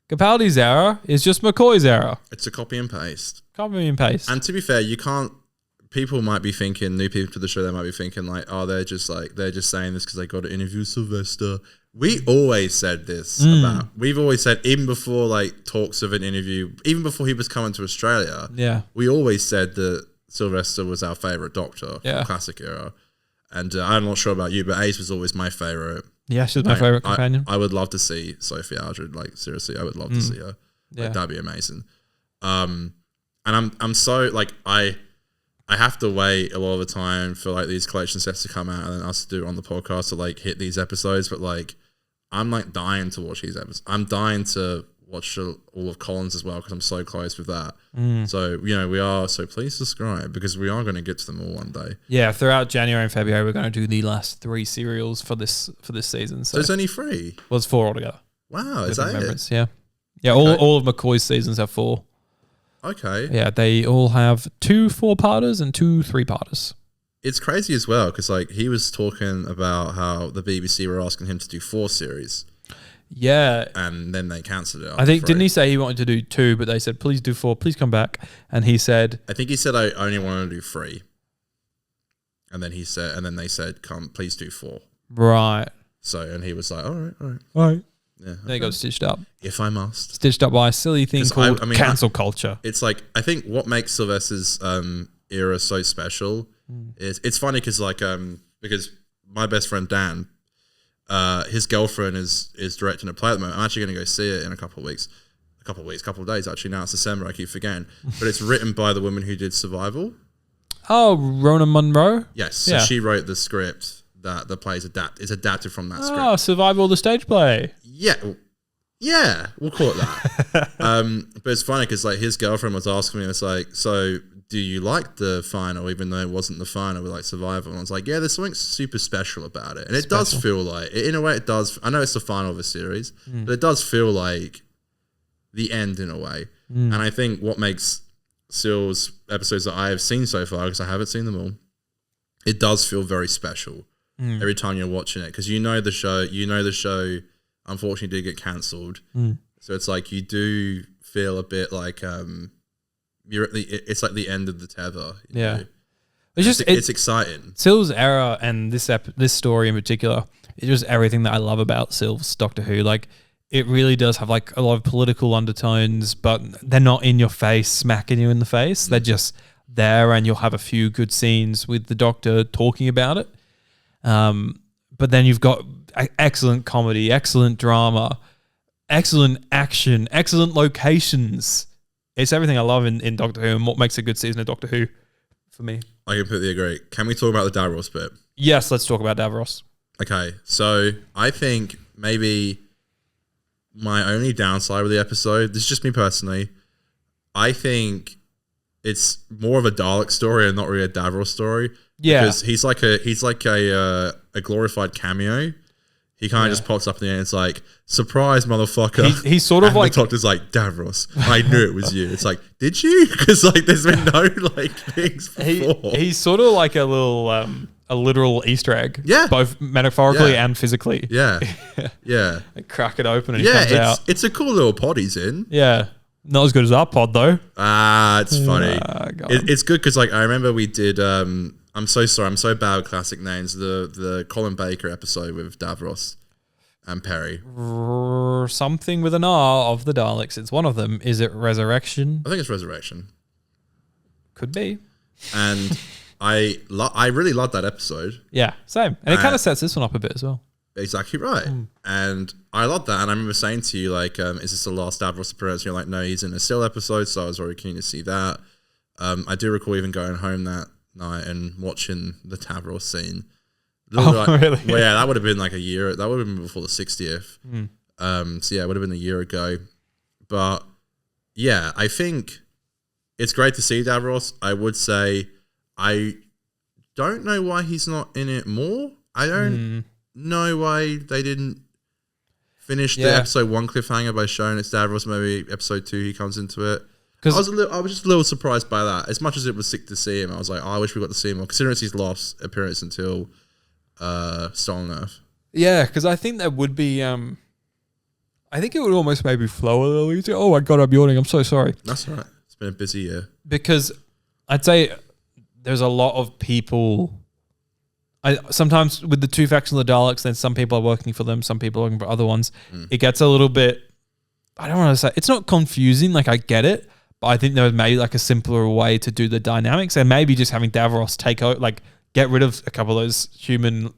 Capaldi's era is just McCoy's era. It's a copy and paste. Copy and paste. And to be fair, you can't. People might be thinking, new people to the show, they might be thinking like, oh, they're just saying this because they got to interview Sylvester. We always said this about. We've always said even before like talks of an interview, even before he was coming to Australia. Yeah. we always said that Sylvester was our favorite Doctor, Yeah. classic era. And I'm not sure about you, but Ace was always my favorite. Yeah, she's my favorite companion. I would love to see Sophie Aldred. Like seriously, I would love to see her. Yeah. Like, that'd be amazing. And I'm so like I have to wait a lot of the time for like these collection sets to come out and then us to do it on the podcast to like hit these episodes. But like I'm like dying to watch these episodes. I'm dying to watch all of Collins as well because I'm so close with that. So you know we are. So please subscribe because we are going to get to them all one day. Yeah, throughout January and February, we're going to do the last 3 serials for this season. So So it's only 3. well, it's 4 altogether. Wow, is With that it? Remembrance, yeah. Yeah, Okay. all of McCoy's seasons have 4. Okay. Yeah, they all have 2 4-parters and 2 3-parters. It's crazy as well because like he was talking about how the BBC were asking him to do 4 series Yeah. and then they cancelled it. I think, didn't he say he wanted to do 2, but they said, please do 4, please come back. And he said, I think he said I only want to do 3, and then they said, come, please do 4. right. So and he was like, all right, All right. yeah. Then it got stitched up. If I must. Stitched up by a silly thing 'Cause called I mean, cancel culture. It's like I think what makes Sylvester's era so special is it's funny because like because my best friend Dan, his girlfriend is directing a play at the moment. I'm actually going to go see it in a couple of days actually. Now it's December, I keep forgetting, but it's written by the woman who did Survival. Oh, Rona Munro? Yes, so Yeah. she wrote the script that the play is adapted from that script. Oh, Survival, the stage play. Yeah, we'll call it that. But it's funny because like his girlfriend was asking me, it's like, so do you like the final, even though it wasn't the final with like Survivor? And I was like, yeah, there's something super special about it. And it does feel like, in a way it does, I know it's the final of a series, but it does feel like the end in a way. And I think what makes Syl's episodes that I have seen so far, because I haven't seen them all, it does feel very special every time you're watching it. Because the show unfortunately did get cancelled. So it's like you do feel a bit like it's like the end of the tether. You know? It's exciting. Syl's era and this story in particular, it's just everything that I love about Syl's Doctor Who. Like, it really does have like a lot of political undertones, but they're not in your face, smacking you in the face. They're just there, and you'll have a few good scenes with the Doctor talking about it. But then you've got excellent comedy, excellent drama, excellent action, excellent locations. It's everything I love in Doctor Who, and what makes a good season of Doctor Who for me. I completely agree. Can we talk about the Davros bit? Yes, let's talk about Davros. Okay, so I think maybe my only downside with the episode, this is just me personally, I think it's more of a Dalek story and not really a Davros story. Yeah, because he's like a glorified cameo. He kind of just pops up in the end. It's like, surprise, motherfucker. He's sort of and like the Doctor's like, Davros, I knew it was you. It's like, did you? Because like, there's been no like things before. He's sort of like a little a literal Easter egg. Yeah, both metaphorically and physically. Yeah, yeah. Like, crack it open and he comes out. It's a cool little pod he's in. Yeah, not as good as our pod though. It's funny. It's good because like I remember we did. I'm so sorry. I'm so bad with classic names. The Colin Baker episode with Davros and Perry. Something with an R of the Daleks. It's one of them. Is it Resurrection? I think it's Resurrection. Could be. And I really loved that episode. Yeah, same. And it kind of sets this one up a bit as well. Exactly right. And I loved that. And I remember saying to you, like, is this the last Davros appearance? And you're like, no, he's in a still episode. So I was very keen to see that. I do recall even going home that night and watching the Davros scene. Really? Well, yeah, that would have been like a year. That would have been before the 60th. So yeah, it would have been a year ago. But yeah, I think it's great to see Davros. I would say I don't know why he's not in it more. I don't know why they didn't finish the episode 1 cliffhanger by showing it's Davros. Maybe episode 2 he comes into it. I was just a little surprised by that. As much as it was sick to see him, I was like, oh, I wish we got to see him more. Considering it's his last appearance until Stolen Earth. Yeah, because I think that would be. I think it would almost maybe flow a little easier. Oh my god, I'm yawning. I'm so sorry. That's all right. It's been a busy year. Because I'd say there's a lot of people. Sometimes with the two factions of the Daleks, then some people are working for them, some people are working for other ones. It gets a little bit. I don't want to say it's not confusing. Like I get it. But I think there was maybe like a simpler way to do the dynamics, and maybe just having Davros take out, like get rid of a couple of those human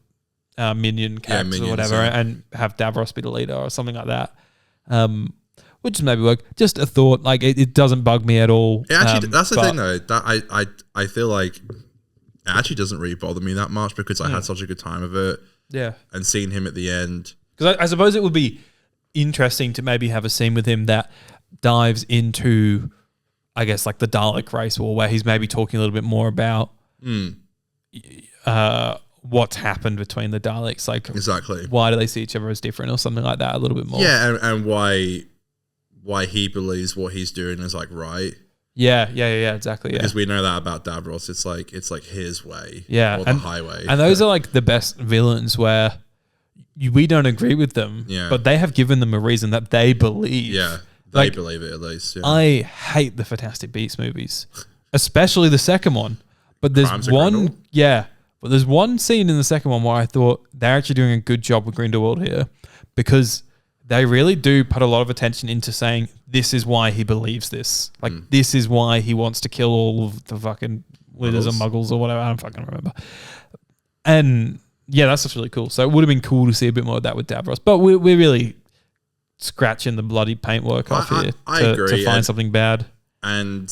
minion characters or whatever, and have Davros be the leader or something like that. Which maybe work. Just a thought. Like it doesn't bug me at all. Actually, that's the thing though. That I feel like it actually doesn't really bother me that much because I had such a good time of it. Yeah, and seeing him at the end. Because I suppose it would be interesting to maybe have a scene with him that dives into, I guess, like the Dalek race war, where he's maybe talking a little bit more about what's happened between the Daleks. Like, exactly, why do they see each other as different or something like that a little bit more. Yeah, and why he believes what he's doing is like right. Yeah, exactly. Yeah, because we know that about Davros. It's like his way, or the highway. And those are like the best villains where we don't agree with them, but they have given them a reason that they believe. Yeah. They believe it at least. Yeah. I hate the Fantastic Beasts movies, especially the second one. But there's but there's one scene in the second one where I thought they're actually doing a good job with Grindelwald here, because they really do put a lot of attention into saying this is why he believes this. Like this is why he wants to kill all of the fucking wizards or muggles or whatever. I don't fucking remember. And yeah, that's just really cool. So it would have been cool to see a bit more of that with Davros. But we're really scratching the bloody paintwork off here to find something bad. And,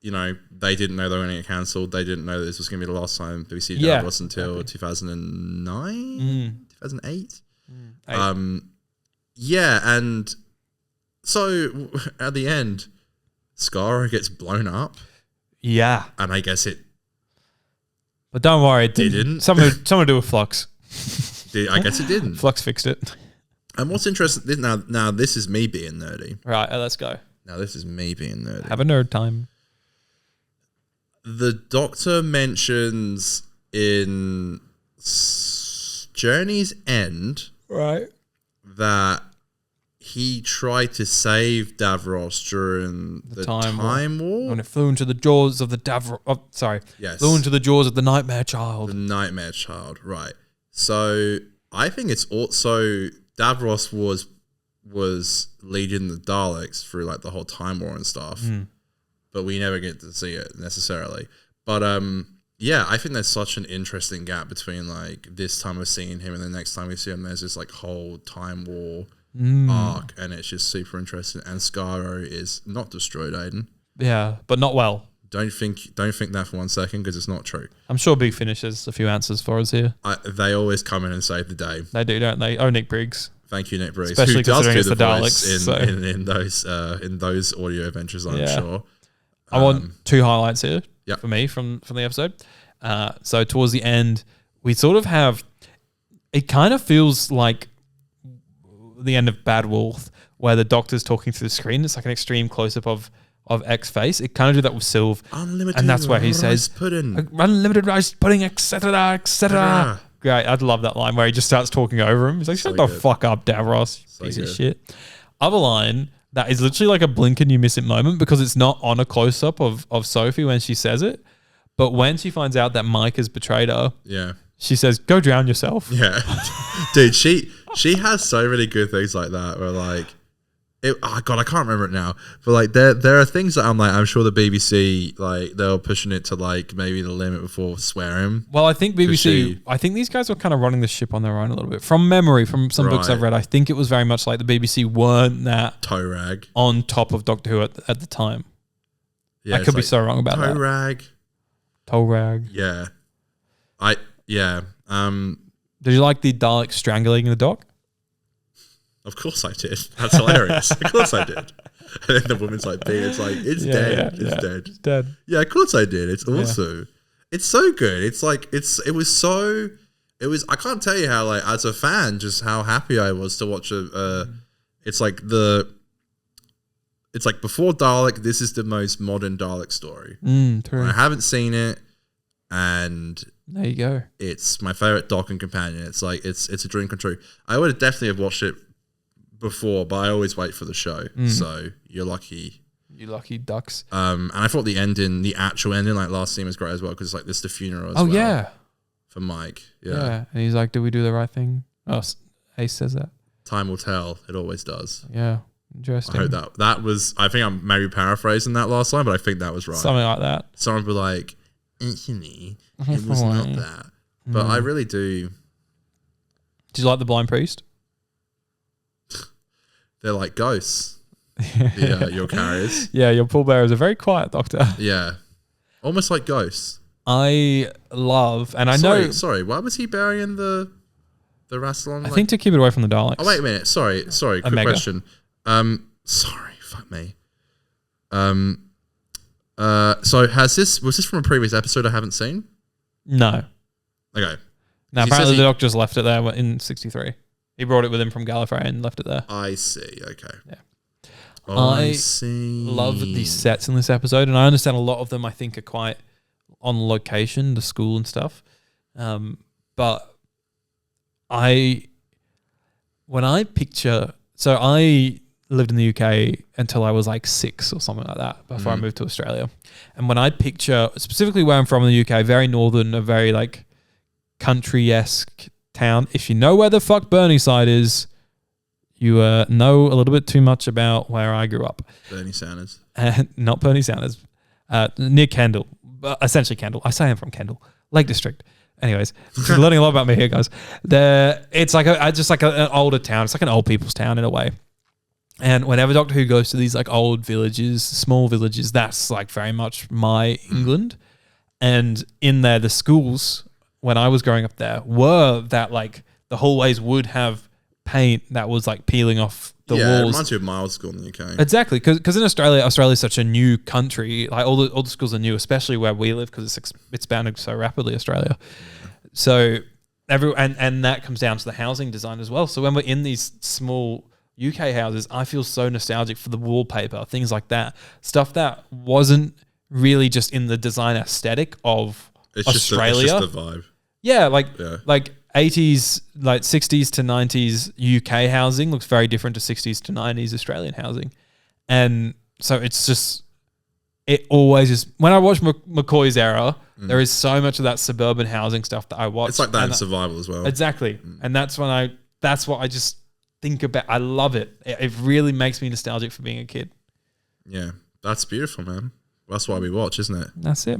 you know, they didn't know they were going to get cancelled. They didn't know this was going to be the last time BBC Davros until 2009, 2008. Yeah, and so at the end, Skara gets blown up. Yeah. And I guess it But don't worry, it didn't. Someone to do with Flux. did. I guess it didn't. Flux fixed it. And what's interesting, now this is me being nerdy. Right, let's go. Now this is me being nerdy. Have a nerd time. The Doctor mentions in Journey's End Right. that he tried to save Davros during the Time War. When it flew into the jaws of the Yes. flew into the jaws of the Nightmare Child. The Nightmare Child, right. So I think it's also Davros was leading the Daleks through like the whole Time War and stuff. But we never get to see it necessarily. But yeah, I think there's such an interesting gap between like this time of seeing him and the next time we see him. There's this like whole Time War arc, and it's just super interesting. And Skaro is not destroyed, Aiden. Yeah, but not well. Don't think that for 1 second, because it's not true. I'm sure Big Finish has a few answers for us here. They always come in and save the day. They do, don't they? Oh, Nick Briggs. Thank you, Nick Briggs, Especially who does considering do it's the the voice Daleks, in those audio adventures. I'm sure. I want two highlights here Yep. for me from the episode. So towards the end, we sort of have. It kind of feels like the end of Bad Wolf, where the Doctor's talking through the screen. It's like an extreme close up of X's face. It kind of do that with Sylv, Unlimited and that's where he says pudding. unlimited rice pudding, etc., etc. Great, I'd love that line where he just starts talking over him. He's like, "Shut the fuck up, Davros, piece of shit." Other line that is literally like a blink and you miss it moment, because it's not on a close up of Sophie when she says it, but when she finds out that Mike has betrayed her, she says, "Go drown yourself." Yeah, dude, she has so many good things like that. Where like, oh god, I can't remember it now. But like, there are things that I'm sure the BBC like they were pushing it to like maybe the limit before swearing. Well, I think BBC, I think these guys were kind of running the ship on their own a little bit. From memory, from some books I've read, I think it was very much like the BBC weren't that toe rag on top of Doctor Who at the time. Yeah, I could be so wrong about that. Toe rag. Yeah, Did you like the Dalek strangling the Doc? Of course I did. That's hilarious. Of course I did. And then the woman's like, it's dead. It's dead. It's dead. Yeah, of course I did. It's awesome. It's so good. It's like, I can't tell you how, like, as a fan, just how happy I was to watch it's like before Dalek, this is the most modern Dalek story. True. I haven't seen it, and there you go. It's my favorite Doc and companion. It's like, it's a dream come true. I would have definitely have watched it before, but I always wait for the show. So you're lucky. You lucky ducks. And I thought the actual ending, like last scene, was great as well, because like this the funeral as well. Oh yeah, for Mike. Yeah, and he's like, "Did we do the right thing?" Oh, Ace says that. Time will tell. It always does. Yeah, interesting. I hope that was. I think I'm maybe paraphrasing that last line, but I think that was right. Something like that. Someone would be like, "Actually, it was not that." But I really do. Did you like the blind priest? They're like ghosts. Your carriers. Yeah, your pallbearers are very quiet, Doctor. Yeah. Almost like ghosts. I love, and I know... Sorry, why was he burying the Rassilon? I think to keep it away from the Daleks. Oh, wait a minute. Sorry, quick question. Sorry, fuck me. So was this from a previous episode I haven't seen? No. Okay. No, apparently the Doctor just left it there in 63. He brought it with him from Gallifrey and left it there. I see. Okay. Yeah. I see. Love the sets in this episode, and I understand a lot of them I think are quite on location, the school and stuff. But when I picture... So I lived in the UK until I was like 6 or something like that before I moved to Australia. And when I picture, specifically where I'm from in the UK, very northern, a very like country-esque town. If you know where the fuck Burnieside is, you know a little bit too much about where I grew up. Bernie Sanders. Not Bernie Sanders. Near Kendall. Essentially Kendall. I say I'm from Kendall. Lake District. Anyways, you're learning a lot about me here, guys. It's like an older town. It's like an old people's town in a way. And whenever Doctor Who goes to these like old villages, small villages, that's like very much my England. And in there, the schools, when I was growing up there, were that like the hallways would have paint that was like peeling off the It walls. reminds you of Miles School in the UK. Exactly, because in Australia's such a new country. Like all the schools are new, especially where we live, because it's expanding so rapidly, Australia. So and that comes down to the housing design as well. So when we're in these small UK houses, I feel so nostalgic for the wallpaper, things like that, stuff that wasn't really just in the design aesthetic of Australia. It's just the vibe. Yeah, like 80s, like 60s to 90s UK housing looks very different to 60s to 90s Australian housing. And so it always is. When I watch McCoy's era, there is so much of that suburban housing stuff that I watch. It's like that in Survival as well. Exactly. And that's what I just think about. I love it. It really makes me nostalgic for being a kid. Yeah, that's beautiful, man. That's why we watch, isn't it? That's it.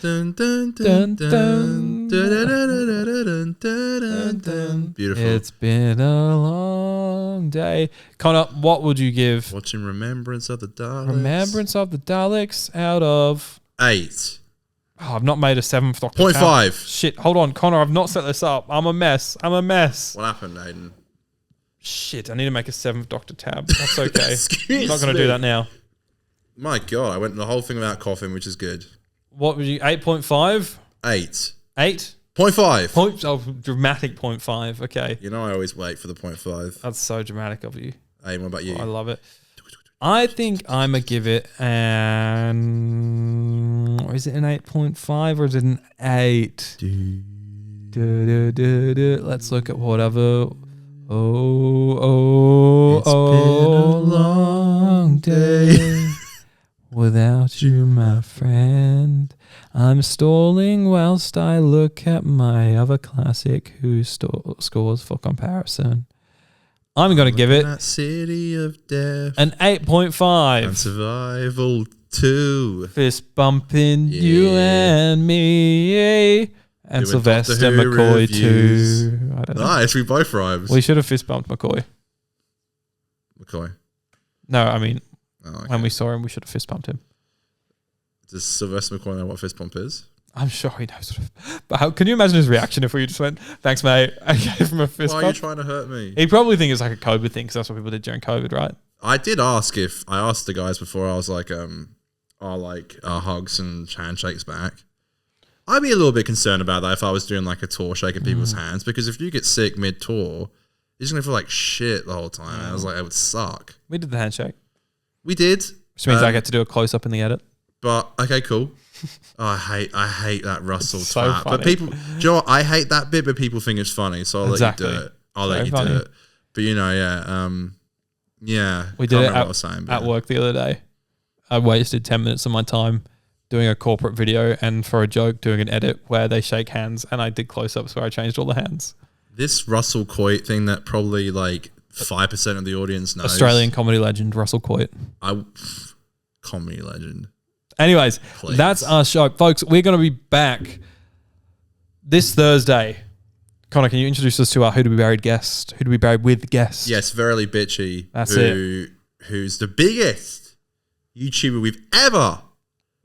Dun, dun, dun, dun, dun, dun. Beautiful. It's been a long day. Connor, what would you give Watching Remembrance of the Daleks. Remembrance of the Daleks out of 8. Oh, I've not made a 7th Doctor. 0.5. Shit, hold on, Connor, I've not set this up. I'm a mess. What happened, Aiden? Shit, I need to make a 7th Doctor tab. That's okay. Excuse I'm not going to me. do that now. My God, I went the whole thing without coughing, which is good. What would you, 8.5? 8. 8? 0.5. Oh, dramatic 0.5. Okay. You know I always wait for the 0.5. That's so dramatic of you. Aiden, what about you? I love it. I think I'm going to give it or is it an 8.5 or is it an 8? Let's look at whatever. It's been a long day without you, my friend. I'm stalling whilst I look at my other classic who scores for comparison. I'm going to give it That City of Death an 8.5. and Survival 2. Fist bumping you and me. And Doing Sylvester Doctor Who McCoy reviews. too. I don't know. Nice, we both rhymes. We should have fist bumped McCoy. McCoy. No, I mean, Oh, okay. when we saw him, we should have fist bumped him. Does Sylvester McCoy know what fist bump is? I'm sure he knows. But can you imagine his reaction if we just went, "Thanks, mate"? I gave him a fist Why are you bump. trying to hurt me? He'd probably think it's like a COVID thing because that's what people did during COVID, right? I did ask I asked the guys before, I was like, are hugs and handshakes back? I'd be a little bit concerned about that if I was doing like a tour shaking people's hands, because if you get sick mid-tour, you're just going to feel like shit the whole time. And I was like, it would suck. We did the handshake, We did. which means I get to do a close-up in the edit. But, okay, cool. Oh, I hate that Russell so twat. funny. But people, do you know what? I hate that bit, but people think it's funny, so I'll let you do it. I'll let you funny. do it. But, you know, yeah. We did it what I was saying, but at work the other day. I wasted 10 minutes of my time doing a corporate video and for a joke doing an edit where they shake hands, and I did close-ups where I changed all the hands. This Russell Coit thing that probably like 5% of the audience knows. Australian comedy legend Russell Coit. Comedy legend. Anyways, Please. that's our show. Folks, we're going to be back this Thursday. Connor, can you introduce us to our Who to Be Buried guest? Who to Be Buried with guest? Yes, Verily Bitchy. That's Who's the biggest YouTuber we've ever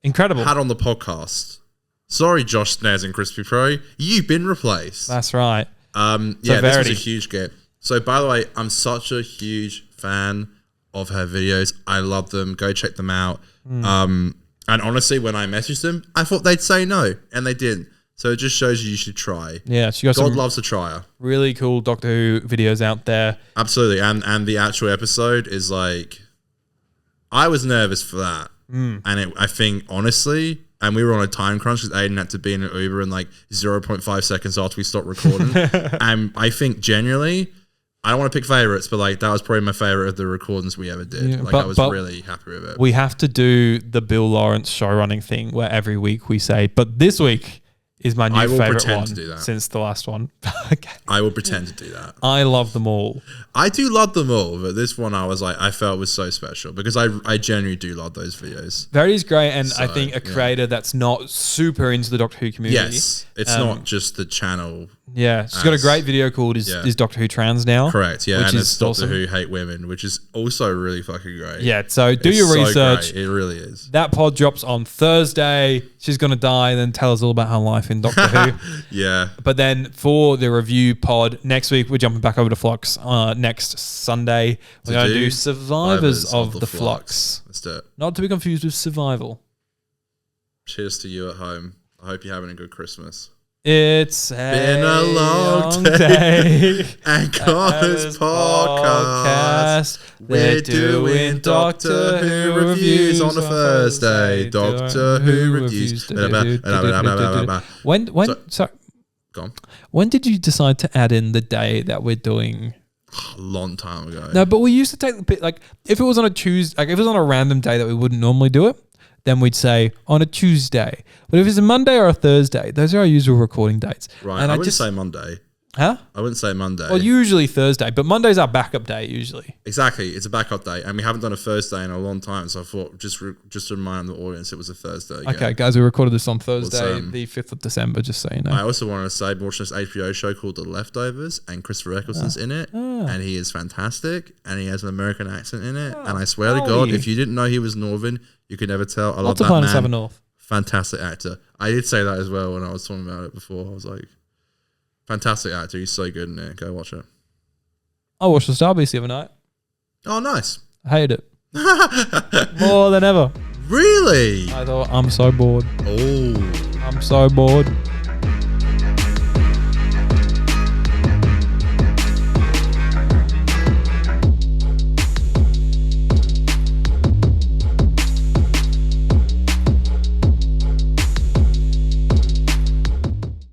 Incredible. had on the podcast. Sorry, Josh Snares and Crispy Pro. You've been replaced. That's right. Yeah, this was Verity. a huge get. So, by the way, I'm such a huge fan of her videos. I love them. Go check them out. And honestly, when I messaged them, I thought they'd say no, and they didn't. So it just shows you should try. Yeah, she got God some loves a tryer. really cool Doctor Who videos out there. Absolutely. And the actual episode is like, I was nervous for that. And I think, honestly, and we were on a time crunch because Aiden had to be in an Uber in like 0.5 seconds after we stopped recording. And I think genuinely, I don't want to pick favorites, but like that was probably my favorite of the recordings we ever did. Yeah, like but- I was but really happy with it. We have to do the Bill Lawrence show running thing where every week we say, but this week is my new I will favorite pretend one to do that. since the last one. Okay. I will pretend to do that. I love them all. I do love them all, but this one I was like, I felt was so special because I genuinely do love those videos. Verity's great, and I So, think a yeah. creator that's not super into the Doctor Who community. Yes, it's not just the channel Yeah, she's got a great video called "Is Doctor Who Trans Now?" Correct, yeah, which and is it's Doctor awesome. Who Hate Women, which is also really fucking great. Yeah, so do It's your so research. great. It really is. That pod drops on Thursday. She's going to die and then tell us all about her life in Doctor Who. Yeah. But then for the review pod next week, we're jumping back over to Flux next Sunday. We're going to do Survivors of the Flux. Let's do it. Not to be confused with Survival. Cheers to you at home. I hope you're having a good Christmas. It's Been a long day. And Connor's podcast. We're doing Doctor Who reviews on a Thursday. Doctor Who reviews. When did you decide to add in the day that we're doing? A long time ago. No, but we used to take the bit, like, if it was on a Tuesday, like if it was on a random day that we wouldn't normally do it, then we'd say on a Tuesday. But if it's a Monday or a Thursday, those are our usual recording dates. Right, and I wouldn't say Monday. Huh? I wouldn't say Monday. Well, usually Thursday, but Monday's our backup day usually. Exactly, it's a backup day, and we haven't done a Thursday in a long time, so I thought just to remind the audience it was a Thursday. Again. Okay, guys, we recorded this on Thursday, the 5th of December, just so you know. I also wanted to say, I'm watching this HBO show called The Leftovers, and Christopher Eccleston's in it, and he is fantastic, and he has an American accent in it, and I swear to God, if you didn't know he was Northern, you could never tell. I love that man. Have a North. Fantastic actor. I did say that as well when I was talking about it before. I was like, fantastic actor. He's so good in it. Go watch it. I watched the Starbeast the other night. Oh, nice. I hated it. More than ever. Really? I thought, I'm so bored. Oh. I'm so bored.